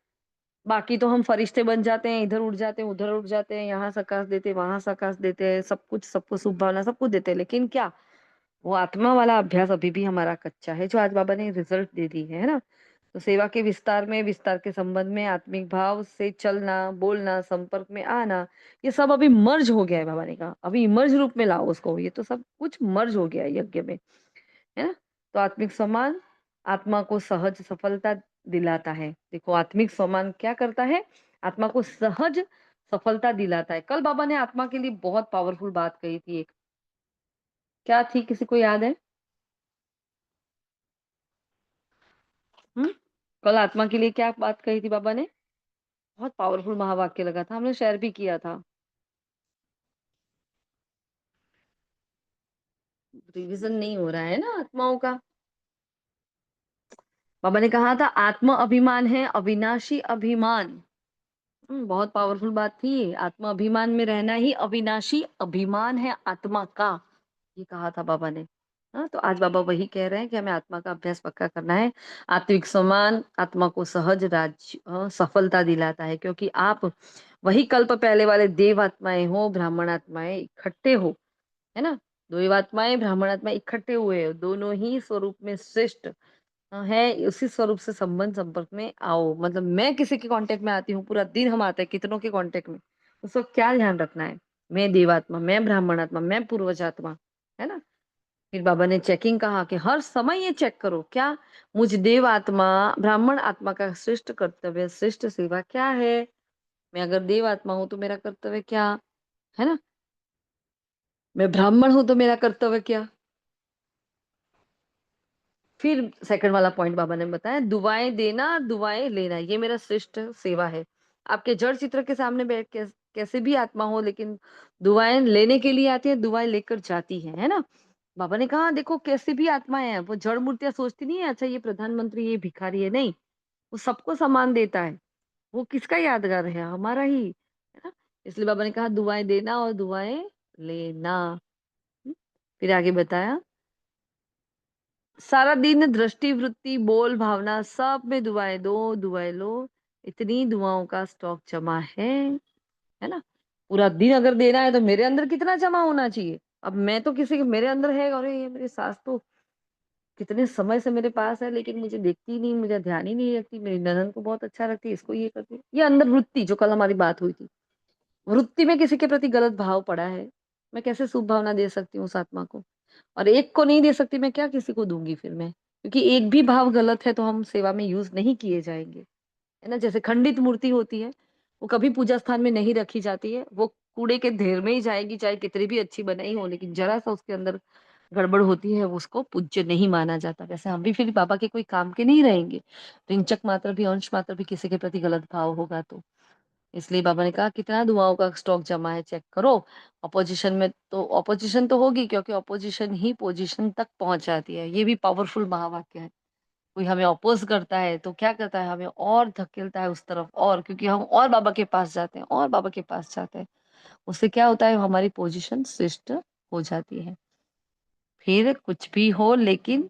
बाकी तो हम फरिश्ते बन जाते हैं, इधर उड़ जाते हैं, उधर उड़ जाते हैं, यहाँ सकाश देते हैं, वहाँ सकाश देते हैं, सब कुछ सबको शुभ भावना सब कुछ देते हैं, लेकिन क्या वो आत्मा वाला अभ्यास अभी भी हमारा कच्चा है, जो आज बाबा ने रिज़ल्ट दे दी है ना? तो सेवा के विस्तार में, विस्तार के संबंध में आत्मिक भाव से चलना, बोलना, संपर्क में आना, ये सब अभी मर्ज हो गया है बाबा ने कहा। अभी इमर्ज रूप में लाओ उसको, ये तो सब कुछ मर्ज हो गया है यज्ञ में, है ना? तो आत्मिक सम्मान आत्मा को सहज सफलता दिलाता है। देखो आत्मिक सम्मान क्या करता है? आत्मा को सहज सफलता दिलाता है। कल बाबा ने आत्मा के लिए बहुत पावरफुल बात कही थी एक, क्या थी किसी को याद है? हुँ? कल आत्मा के लिए क्या बात कही थी बाबा ने? बहुत पावरफुल महावाक्य लगा था, हमने शेयर भी किया था। रिवीजन नहीं हो रहा है ना आत्माओं का। बाबा ने कहा था आत्म अभिमान है अविनाशी अभिमान। बहुत पावरफुल बात थी। आत्म अभिमान में रहना ही अविनाशी अभिमान है आत्मा का, ये कहा था बाबा ने। हाँ, तो आज बाबा वही कह रहे हैं कि हमें आत्मा का अभ्यास पक्का करना है। आत्विक सम्मान आत्मा को सहज सफलता दिलाता है, क्योंकि आप वही कल्प पहले वाले देव आत्माएँ हो, ब्राह्मण आत्माएँ इकट्ठे हो, है ना? देव आत्माएँ, ब्राह्मण आत्माएँ इकट्ठे हुए हो, दोनों ही स्वरूप में श्रेष्ठ है, उसी स्वरूप से संबंध संपर्क में आओ। मतलब मैं किसी के कांटेक्ट में आती हूँ, पूरा दिन हम आते हैं कितनों के कांटेक्ट में, उस वक़्त क्या ध्यान रखना है? मैं देवात्मा, मैं ब्राह्मण आत्मा, मैं पूर्वज आत्मा, है ना? फिर बाबा ने चेकिंग कहा कि हर समय ये चेक करो, क्या मुझ देव आत्मा, ब्राह्मण आत्मा का श्रेष्ठ कर्तव्य, श्रेष्ठ सेवा क्या है? मैं अगर देव आत्मा हूँ तो मेरा कर्तव्य क्या? है ना? मैं ब्राह्मण हूँ तो मेरा कर्तव्य क्या? फिर सेकंड वाला पॉइंट बाबा ने बताया, दुआएं देना, दुआएं लेना, ये मेरा श्रेष्ठ सेवा है। आपके जड़ चित्र के सामने बैठ के कैसे भी आत्मा हो, लेकिन दुआएं लेने के लिए आती है, दुआएं लेकर जाती है ना? बाबा ने कहा देखो कैसे भी आत्माएं हैं, वो जड़ मूर्तियां सोचती नहीं है अच्छा ये प्रधानमंत्री, ये भिखारी है, नहीं, वो सबको सम्मान देता है। वो किसका यादगार है? हमारा ही, है ना? इसलिए बाबा ने कहा दुआएं देना और दुआएं लेना। हम्म, फिर आगे बताया, सारा दिन दृष्टि, वृत्ति, बोल, भावना सब में दुआएं दो, दुआएं लो। इतनी दुआओं का स्टॉक जमा है ना? पूरा दिन अगर देना है तो मेरे अंदर कितना जमा होना चाहिए? अब मैं तो किसी के मेरे अंदर है, अरे ये मेरी सास तो कितने समय से मेरे पास है, लेकिन मुझे देखती ही नहीं, मुझे ध्यान ही नहीं रखती, मेरी ननद को बहुत अच्छा लगती है, इसको ये करती है। ये अंदर वृत्ति, जो कल हमारी बात हुई थी, वृत्ति में किसी के प्रति गलत भाव पड़ा है, मैं कैसे शुभ भावना दे सकती हूँ उस आत्मा को? और एक को नहीं दे सकती, मैं क्या किसी को दूंगी फिर मैं? क्योंकि एक भी भाव गलत है तो हम सेवा में यूज नहीं किए जाएंगे, है ना? जैसे खंडित मूर्ति होती है, वो कभी पूजा स्थान में नहीं रखी जाती है, वो कूड़े के ढेर में ही जाएगी, चाहे कितनी भी अच्छी बनाई हो, लेकिन जरा सा उसके अंदर गड़बड़ होती है, वो उसको पूज्य नहीं माना जाता। वैसे हम भी फिर बाबा के कोई काम के नहीं रहेंगे, तो इंचक मात्र भी, अंश मात्र भी किसी के प्रति गलत भाव होगा तो। इसलिए बाबा ने कहा कितना दुआओं का स्टॉक जमा है, चेक करो। अपोजिशन में तो अपोजिशन तो होगी, क्योंकि अपोजिशन ही पोजीशन तक पहुंच जाती है। ये भी पावरफुल महावाक्य है। कोई हमें अपोज करता है तो क्या करता है, हमें और धकेलता है उस तरफ, और क्योंकि हम और बाबा के पास जाते हैं, और बाबा के पास जाते हैं, उससे क्या होता है, हमारी पोजीशन शिष्ट हो जाती है। फिर कुछ भी हो, लेकिन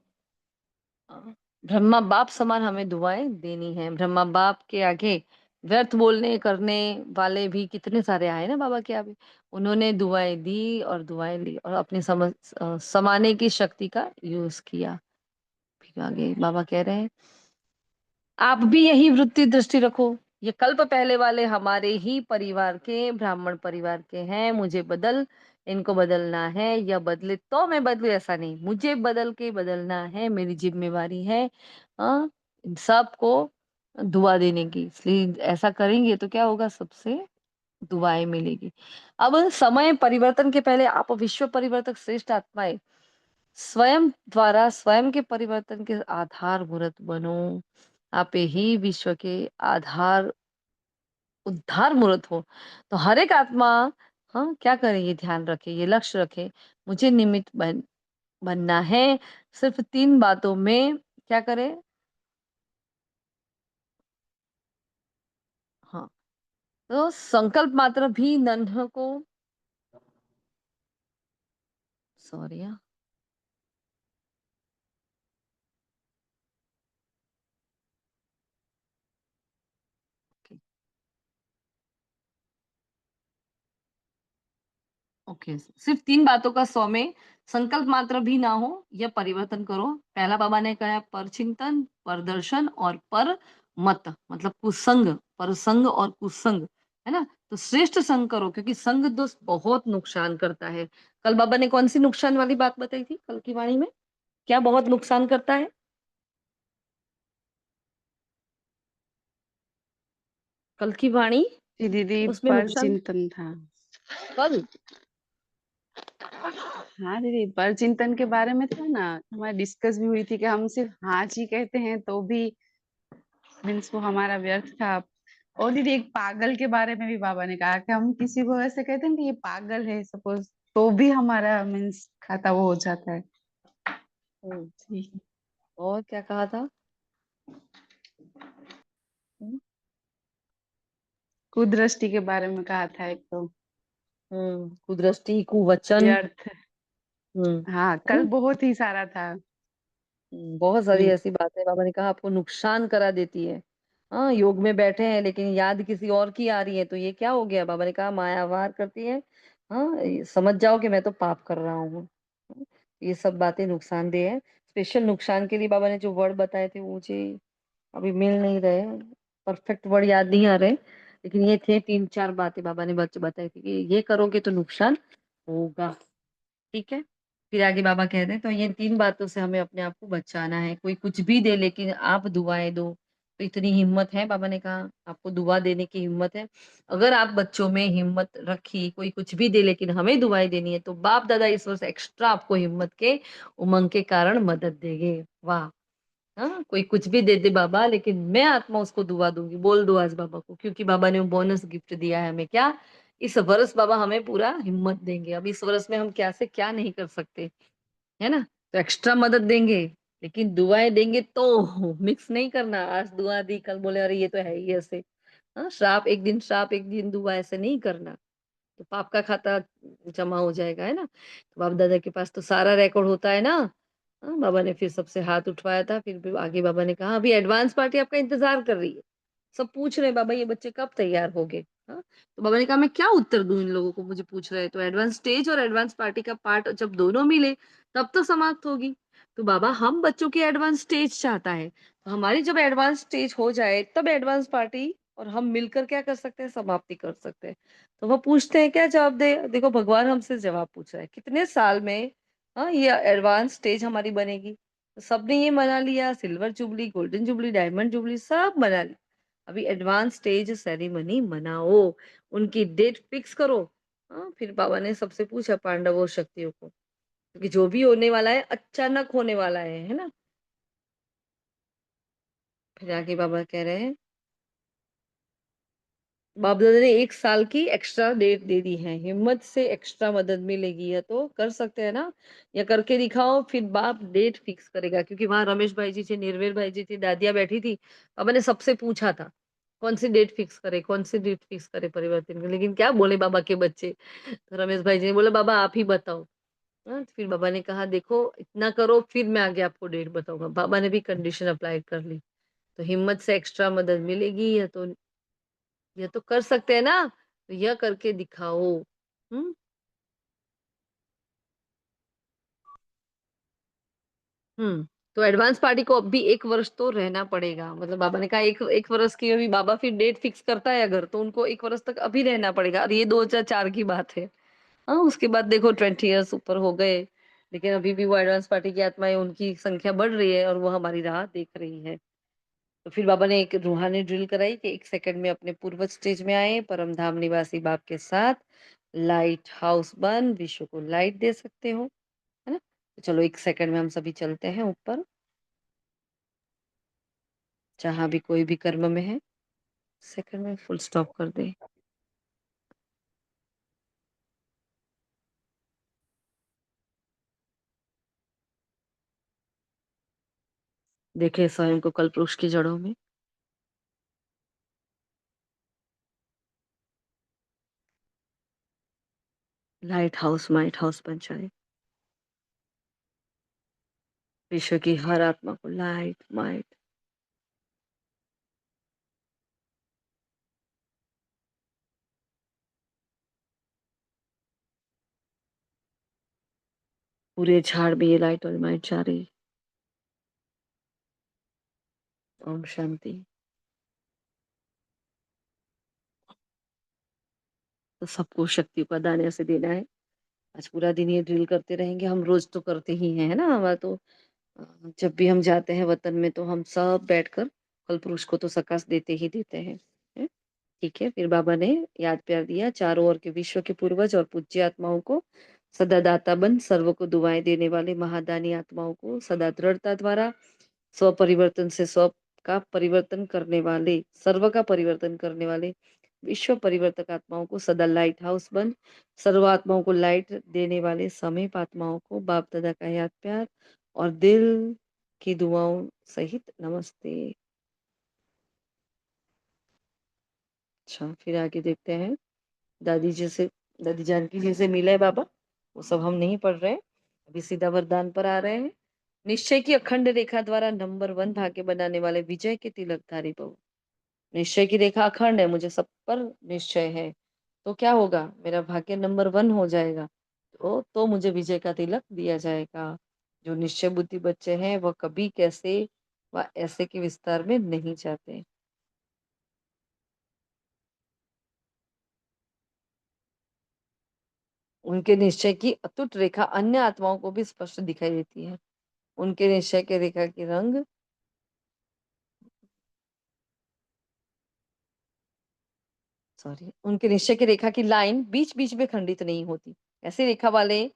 अ, ब्रह्मा बाप समान हमें दुआएं देनी है। ब्रह्मा बाप के आगे व्यर्थ बोलने करने वाले भी कितने सारे आए ना बाबा के आगे, उन्होंने दुआएं दी और दुआएं ली और अपनी समाने की शक्ति का यूज किया। फिर आगे बाबा कह रहे हैं, आप भी यही वृत्ति दृष्टि रखो, ये कल्प पहले वाले हमारे ही परिवार के, ब्राह्मण परिवार के हैं, मुझे इनको बदलना है, या बदले तो मैं बदलू, ऐसा नहीं, मुझे बदल के बदलना है, मेरी जिम्मेवारी है। हाँ, इन सबको दुआ देने की, इसलिए ऐसा करेंगे तो क्या होगा, सबसे दुआएं मिलेगी। अब समय परिवर्तन के पहले आप विश्व परिवर्तक श्रेष्ठ आत्माएं स्वयं द्वारा स्वयं के परिवर्तन के आधार मूर्त बनो। आप ही विश्व के आधार उद्धार मूर्त हो। तो हर एक आत्मा, हाँ, क्या करे, ये ध्यान रखे, ये लक्ष्य रखे, मुझे निमित्त बनना है। सिर्फ 3 बातों में क्या करे? हाँ, तो संकल्प मात्र भी नन्ह को, सॉरी, ओके, सिर्फ 3 बातों का 100 में संकल्प मात्र भी ना हो, यह परिवर्तन करो। पहला बाबा ने कहा पर चिंतन, पर दर्शन और पर मत, मतलब कुसंग, पर संग और कुसंग, है ना? तो श्रेष्ठ संग करो, क्योंकि संग दोस्त बहुत नुकसान करता है। कल बाबा ने कौन सी नुकसान वाली बात बताई थी कल की वाणी में? क्या बहुत नुकसान करता है कल की वाणी? जी दीदी, उसमें पर नुकसान चिंतन था। कल, हाँ दीदी, पर चिंतन के बारे में था ना, हमारी डिस्कस भी हुई थी कि हम सिर्फ हाँ जी कहते हैं तो भी मीन्स वो हमारा व्यर्थ था। और दीदी, एक पागल के बारे में भी बाबा ने कहा कि हम किसी को ऐसे कहते हैं कि ये पागल है सपोज, तो भी हमारा मीन्स खाता वो हो जाता है। हम्म, जी। और क्या कहा था? हम्म, कुदृष्टि के बारे में कहा था एक तो, कुदृष्टि, कुवचन, व्यर्थ। हाँ, है कल ना? बहुत ही सारा था। बहुत सारी हुँ, ऐसी बातें बाबा ने कहा आपको नुकसान करा देती है। हाँ, योग में बैठे हैं लेकिन याद किसी और की आ रही है तो ये क्या हो गया? बाबा ने कहा माया वार करती है। हाँ, ये समझ जाओ कि मैं तो पाप कर रहा हूँ। ये सब बातें नुकसानदेह है। स्पेशल नुकसान के लिए बाबा ने जो वर्ड बताए थे वो मुझे अभी मिल नहीं रहे। परफेक्ट वर्ड याद नहीं आ रहे। लेकिन ये थे 3-4 बातें बाबा ने बच बताई थी कि ये करोगे तो नुकसान होगा। ठीक है? फिर आगे बाबा कहते हैं तो ये 3 बातों से हमें अपने आप को बचाना है। कोई कुछ भी दे लेकिन आप दुआएँ दो। तो इतनी हिम्मत है बाबा ने कहा आपको दुआ देने की हिम्मत है। अगर आप बच्चों में हिम्मत रखी, कोई कुछ भी दे लेकिन हमें दुआएँ देनी है तो बाप-दादा ईश्वर से एक्स्ट्रा आपको हिम्मत के उमंग के कारण मदद देंगे। वाह! हाँ, कोई कुछ भी दे दे बाबा लेकिन मैं आत्मा उसको दुआ दूँगी। बोल दो आज बाबा को क्योंकि बाबा ने बोनस गिफ्ट दिया है हमें क्या? इस वर्ष बाबा हमें पूरा हिम्मत देंगे। अब इस वर्ष में हम क्या से क्या नहीं कर सकते, है ना? तो एक्स्ट्रा मदद देंगे, लेकिन दुआएँ देंगे तो मिक्स नहीं करना। आज दुआ दी, कल बोले अरे ये तो है ही ऐसे। हाँ, श्राप, एक दिन दुआ ऐसे नहीं करना। तो पाप का खाता जमा हो जाएगा, है ना? तो बाप-दादा के पास तो सारा रिकॉर्ड होता है ना। हाँ, बाबा ने फिर सबसे हाथ उठवाया था, फिर भी आगे बाबा ने कहा अभी एडवांस पार्टी आपका इंतज़ार कर रही है। सब पूछ रहे हैं बाबा ये बच्चे कब तैयार होंगे? हाँ, तो बाबा ने कहा मैं क्या उत्तर दूँ इन लोगों को मुझे पूछ रहे हैं। तो एडवांस स्टेज और एडवांस पार्टी का पार्ट जब दोनों मिले, तब तो समाप्त होगी। तो बाबा हम बच्चों की एडवांस स्टेज चाहता है। तो हमारी जब एडवांस स्टेज हो जाए, तब एडवांस पार्टी और हम मिलकर क्या कर सकते हैं? समाप्ति कर सकते हैं। तो वो पूछते हैं क्या जवाब दे? देखो भगवान हमसे जवाब पूछ रहा है, कितने साल में हाँ, ये एडवांस स्टेज हमारी बनेगी? तो सबने ये मना लिया, silver jubilee, golden jubilee, diamond jubilee सब मना ली। अभी एडवांस स्टेज सेरेमनी मनाओ, उनकी डेट फिक्स करो। हाँ, फिर बाबा ने सबसे पूछा पांडवों और शक्तियों को, क्योंकि जो भी होने वाला है, अचानक होने वाला है ना? फिर आगे बाबा कह रहे हैं बाप-दादा ने 1 साल की एक्स्ट्रा डेट दे दी है। हिम्मत से एक्स्ट्रा मदद मिलेगी या तो कर सकते हैं ना? या करके दिखाओ फिर बाप डेट फिक्स करेगा क्योंकि वहाँ रमेश भाई जी थे, निर्भय भाई जी थी, दादियाँ बैठी थी। बाबा ने सबसे पूछा था, कौन-सी डेट फिक्स करें, कौन-सी डेट फिक्स करें परिवर्तन की? लेकिन क्या बोले बाबा के बच्चे? तो रमेश भाई जी ने बोला, "बाबा आप ही बताओ।" हाँ, तो फिर बाबा ने कहा, "देखो इतना करो फिर मैं आगे आपको डेट बताऊँगा।" बाबा ने भी कंडीशन अप्लाई कर ली। तो हिम्मत से एक्स्ट्रा मदद मिलेगी या तो ये तो कर सकते हैं ना, तो यह करके दिखाओ। हुँ, हुँ। तो एडवांस पार्टी को अब भी 1 वर्ष तो रहना पड़ेगा। मतलब बाबा ने कहा 1 वर्ष की अभी बाबा फिर डेट फिक्स करता है अगर, तो उनको 1 वर्ष तक अभी रहना पड़ेगा और ये 2004 की बात है। हाँ, उसके बाद देखो 20 इयर्स ऊपर हो गए, लेकिन अभी भी वो एडवांस पार्टी की आत्माएँ उनकी संख्या बढ़ रही है और वो हमारी राह देख रही है। तो फिर बाबा ने एक रूहानी ड्रिल कराई कि 1 सेकंड में अपने पूर्वज स्टेज में आएँ, परम धाम निवासी बाप के साथ, लाइट हाउस बंद, विश्व को लाइट दे सकते हो, है ना? तो चलो 1 सेकंड में हम सभी चलते हैं ऊपर, जहाँ भी कोई भी कर्म में है, सेकंड में फुल स्टॉप कर दें। देखें स्वयं को कल्पवृक्ष की जड़ों में, लाइट हाउस, माइट हाउस बन जाए। विश्व की हर आत्मा को लाइट, माइट पूरे झाड़ में ये लाइट और माइट जा रही है। ओम शांति। तो सबको शक्ति का दान ऐसे देना है। आज पूरा दिन ये ड्रिल करते रहेंगे, हम रोज़ तो करते ही हैं, है ना? हमारा तो अ, जब भी हम जाते हैं वतन में तो हम सब बैठकर कल्पवृक्ष को तो सकाश देते ही देते हैं। हैं? ठीक है, फिर बाबा ने याद प्यार दिया चारों ओर के विश्व के पूर्वज और पूज्य आत्माओं को सदा दाता बन सर्व को दुआएं देने वाले महादानी आत्माओं को सदा दृढ़ता द्वारा स्व परिवर्तन से स्व का परिवर्तन करने वाले सर्व का परिवर्तन करने वाले विश्व परिवर्तक आत्माओं को सदा लाइट हाउस बन सर्व आत्माओं को लाइट देने वाले समीप आत्माओं को बाप दादा का याद प्यार और दिल की दुआओं सहित नमस्ते। अच्छा फिर आगे देखते हैं दादी जी से दादी जानकी जी से मिले बाबा वो सब हम नहीं पढ़ रहे हैं। अभी सीधा वरदान पर आ रहे हैं। निश्चय की अखंड रेखा द्वारा नंबर 1 भाग्य बनाने वाले विजय के तिलकधारी भव। निश्चय की रेखा अखंड है, मुझे सब पर निश्चय है। तो क्या होगा? मेरा भाग्य नंबर 1 हो जाएगा। तो मुझे विजय का तिलक दिया जाएगा। जो निश्चय बुद्धि बच्चे हैं वह कभी कैसे व ऐसे के विस्तार में नहीं जाते। उनके निश्चय की अटूट रेखा अन्य आत्माओं को भी स्पष्ट दिखाई देती है। उनके निश्चय के रेखा की रंग उनके निश्चय की रेखा की लाइन बीच-बीच में खंडित नहीं होती। ऐसी रेखा वाले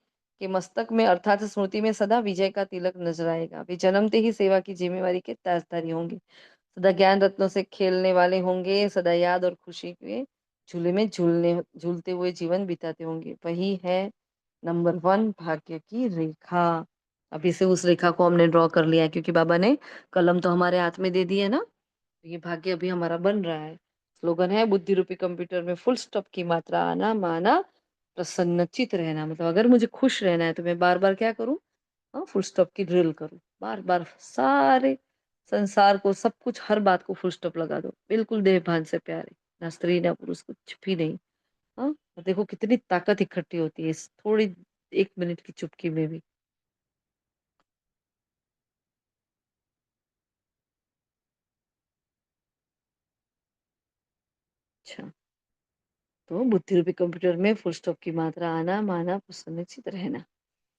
के मस्तक में अर्थात स्मृति में सदा विजय का तिलक नजर आएगा। वे जन्मते ही सेवा की जिम्मेवारी के ताजधारी होंगे। सदा ज्ञान रत्नों से खेलने वाले होंगे, सदा याद और खुशी के झूले में झूलते हुए जीवन बिताते होंगे। वही है नंबर 1 भाग्य की रेखा। अभी से उस रेखा को हमने ड्रॉ कर लिया है क्योंकि बाबा ने कलम तो हमारे हाथ में दे दी है ना, तो ये भाग्य अभी हमारा बन रहा है। स्लोगन है बुद्धि रूपी कंप्यूटर में फुल स्टॉप की मात्रा आना, माना, प्रसन्नचित रहना। मतलब अगर मुझे खुश रहना है तो मैं बार-बार क्या करूँ? फुल स्टॉप की ड्रिल करूँ। बार-बार सारे संसार को सब कुछ हर बात को फुल स्टॉप लगा दो। बिल्कुल देह-भान से प्यारे, ना स्त्री ना पुरुष कुछ भी नहीं। और देखो कितनी ताकत इकट्ठी होती है इस थोड़ी 1 मिनट की चुप्पी में भी। अच्छा, तो बुद्धि रूपी कंप्यूटर में फुल स्टॉप की मात्रा आना, माना, प्रसन्नचित रहना।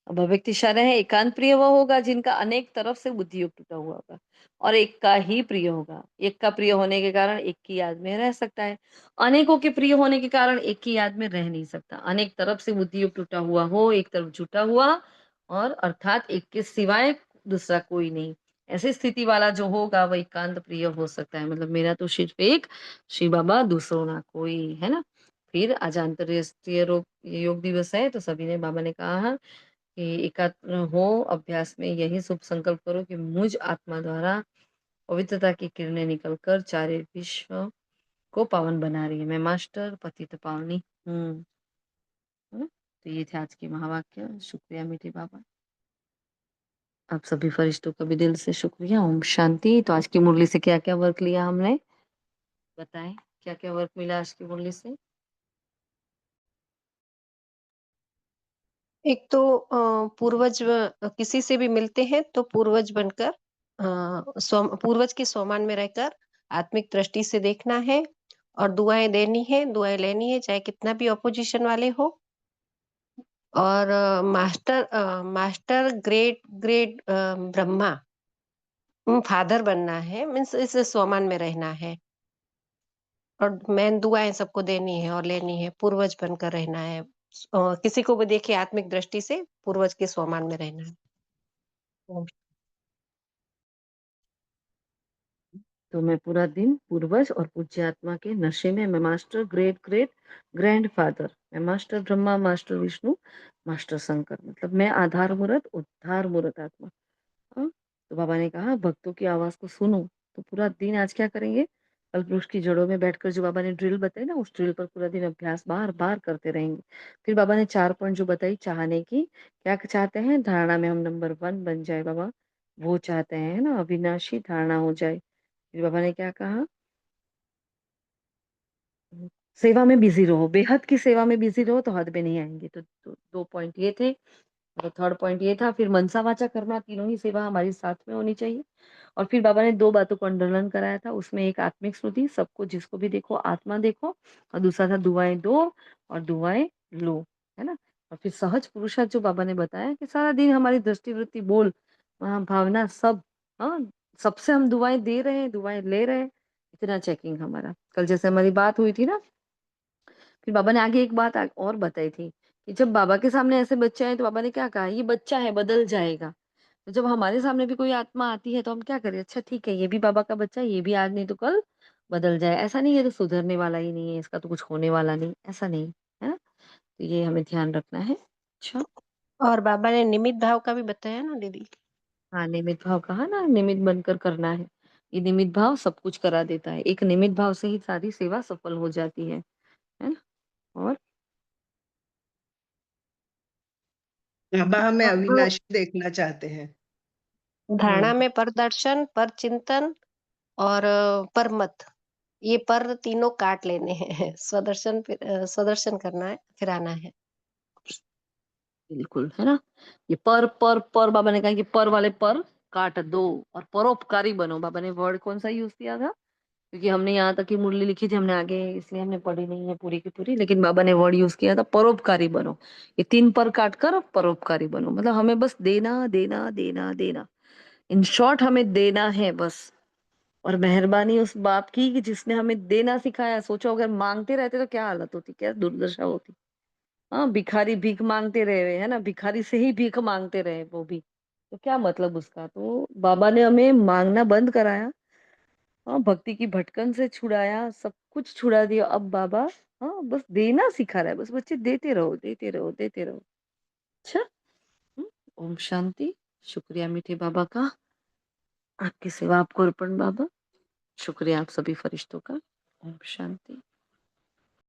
अब अव्यक्त इशारा है एकांत प्रिय वह होगा जिनका अनेक तरफ से बुद्धि योग टूटा हुआ होगा और एक का ही प्रिय होगा। एक का प्रिय होने के कारण एक की याद में रह सकता है। अनेकों के प्रिय होने के कारण एक की याद में रह नहीं सकता। अनेक तरफ से बुद्धि योग टूटा हुआ हो, एक तरफ जुटा हुआ और अर्थात एक के सिवाय दूसरा कोई नहीं। ऐसी स्थिति वाला जो होगा वह एकांत प्रिय हो सकता है। मतलब मेरा तो सिर्फ एक शिव बाबा, दूसरों ना कोई, है ना? फिर आज अंतर्राष्ट्रीय योग दिवस है तो सभी ने बाबा ने कहा कि एकाग्र हो अभ्यास में यही शुभ संकल्प करो कि मुझ आत्मा द्वारा पवित्रता की किरणें निकलकर चारे विश्व को पावन बना रही है। मैं मास्टर पतित पावनी हूँ। है ना? तो ये थे आज के महावाक्य। शुक्रिया मीठी बाबा। आप सभी फरिश्तों का भी दिल से शुक्रिया। ओम शांति। तो आज की मुरली से क्या क्या वर्क लिया हमने बताएं, क्या क्या वर्क मिला आज की मुरली से? एक तो पूर्वज किसी से भी मिलते हैं तो पूर्वज बनकर पूर्वज के स्वमान में रहकर आत्मिक दृष्टि से देखना है और दुआएं देनी है, दुआएं लेनी है, चाहे कितना भी अपोजिशन वाले हो। और master great great Brahma father बनना है, मीन्स इस स्वमान में रहना है और मेन दुआएं सबको देनी है और लेनी है, पूर्वज बनकर रहना है। किसी को भी देखिए आत्मिक दृष्टि से पूर्वज के स्वमान में रहना है। ओम तो मैं पूरा दिन पूर्वज और पूज्य आत्मा के नशे में मैं master great great grandfather, मैं master Brahma, master Vishnu, master Shankar, मतलब मैं आधार मूर्त उद्धार मूर्त आत्मा। हाँ, तो बाबा ने कहा भक्तों की आवाज को सुनो। तो पूरा दिन आज क्या करेंगे? कल्पवृक्ष की जड़ों में बैठकर जो बाबा ने ड्रिल बताई ना, उस ड्रिल पर पूरा दिन अभ्यास बार बार करते रहेंगे। फिर बाबा ने 4 पॉइंट जो बताई चाहने की, क्या चाहते हैं? धारणा में हम नंबर 1 बन जाए बाबा, वो चाहते हैं ना, अविनाशी धारणा हो जाए। फिर बाबा ने क्या कहा? सेवा में बिजी रहो, बेहद की सेवा में बिजी रहो तो हद में नहीं आएंगे। तो 2 पॉइंट ये थे। और थर्ड पॉइंट ये था, फिर मनसा वाचा कर्मा तीनों ही सेवा हमारी साथ में होनी चाहिए। और फिर बाबा ने 2 बातों को अंडरलाइन कराया था, उसमें एक आत्मिक स्मृति, सबको जिसको भी देखो आत्मा देखो, और दूसरा था दुआएं दो और दुआएं लो, है ना? और फिर सहज पुरुषार्थ जो बाबा ने बताया कि सारा दिन हमारी दृष्टि वृत्ति बोल भावना सब, हाँ, सबसे हम दुआएं दे रहे हैं, दुआएं ले रहे हैं, इतना चेकिंग हमारा। कल जैसे हमारी बात हुई थी ना, फिर बाबा ने आगे एक बात और बताई थी कि जब बाबा के सामने ऐसे बच्चे आए तो बाबा ने क्या कहा, ये बच्चा है बदल जाएगा। तो जब हमारे सामने भी कोई आत्मा आती है तो हम क्या करें? अच्छा ठीक है, ये भी बाबा का बच्चा है, ये भी आज नहीं तो कल बदल जाए। ऐसा नहीं है तो सुधरने वाला ही नहीं है, इसका तो कुछ होने वाला नहीं, ऐसा नहीं, है ना? तो ये हमें ध्यान रखना है। अच्छा, और बाबा ने निमित भाव का भी बताया ना दीदी। हाँ, निमित भाव कहा ना, निमित बनकर करना है। ये निमित भाव सब कुछ करा देता है। एक निमित भाव से ही सारी सेवा सफल हो जाती है ना? और बाबा हमें और अविनाशी देखना चाहते हैं। धारणा में पर दर्शन, पर चिंतन और पर मत, ये पर तीनों काट लेने हैं। स्वदर्शन स्वदर्शन करना है, फिर आना है। बिल्कुल, है ना? ये पर बाबा ने कहा कि पर वाले पर काट दो और परोपकारी बनो। बाबा ने वर्ड कौन सा यूज किया था? क्योंकि हमने यहाँ तक की मुरली लिखी थी, हमने आगे इसलिए हमने पढ़ी नहीं है पूरी की पूरी, लेकिन बाबा ने वर्ड यूज किया था परोपकारी बनो। ये 3 पर काट कर परोपकारी बनो, मतलब हमें बस देना देना देना देना। इन शॉर्ट हमें देना है बस। और मेहरबानी उस बाप की कि जिसने हमें देना सिखाया। सोचो अगर मांगते रहते तो क्या हालत होती, क्या दुर्दशा होती। हाँ, भिखारी भीख मांगते रहे, है ना? भिखारी से ही भीख मांगते रहे वो भी, तो क्या मतलब उसका? तो बाबा ने हमें मांगना बंद कराया। हाँ, भक्ति की भटकन से छुड़ाया, सब कुछ छुड़ा दिया। अब बाबा हाँ बस देना सिखा रहा है। बस बच्चे देते रहो देते रहो देते रहो। अच्छा। हम्म, ओम शांति। शुक्रिया मीठे बाबा का। आपकी सेवा आपको अर्पण बाबा। शुक्रिया आप सभी फरिश्तों का। ओम शांति।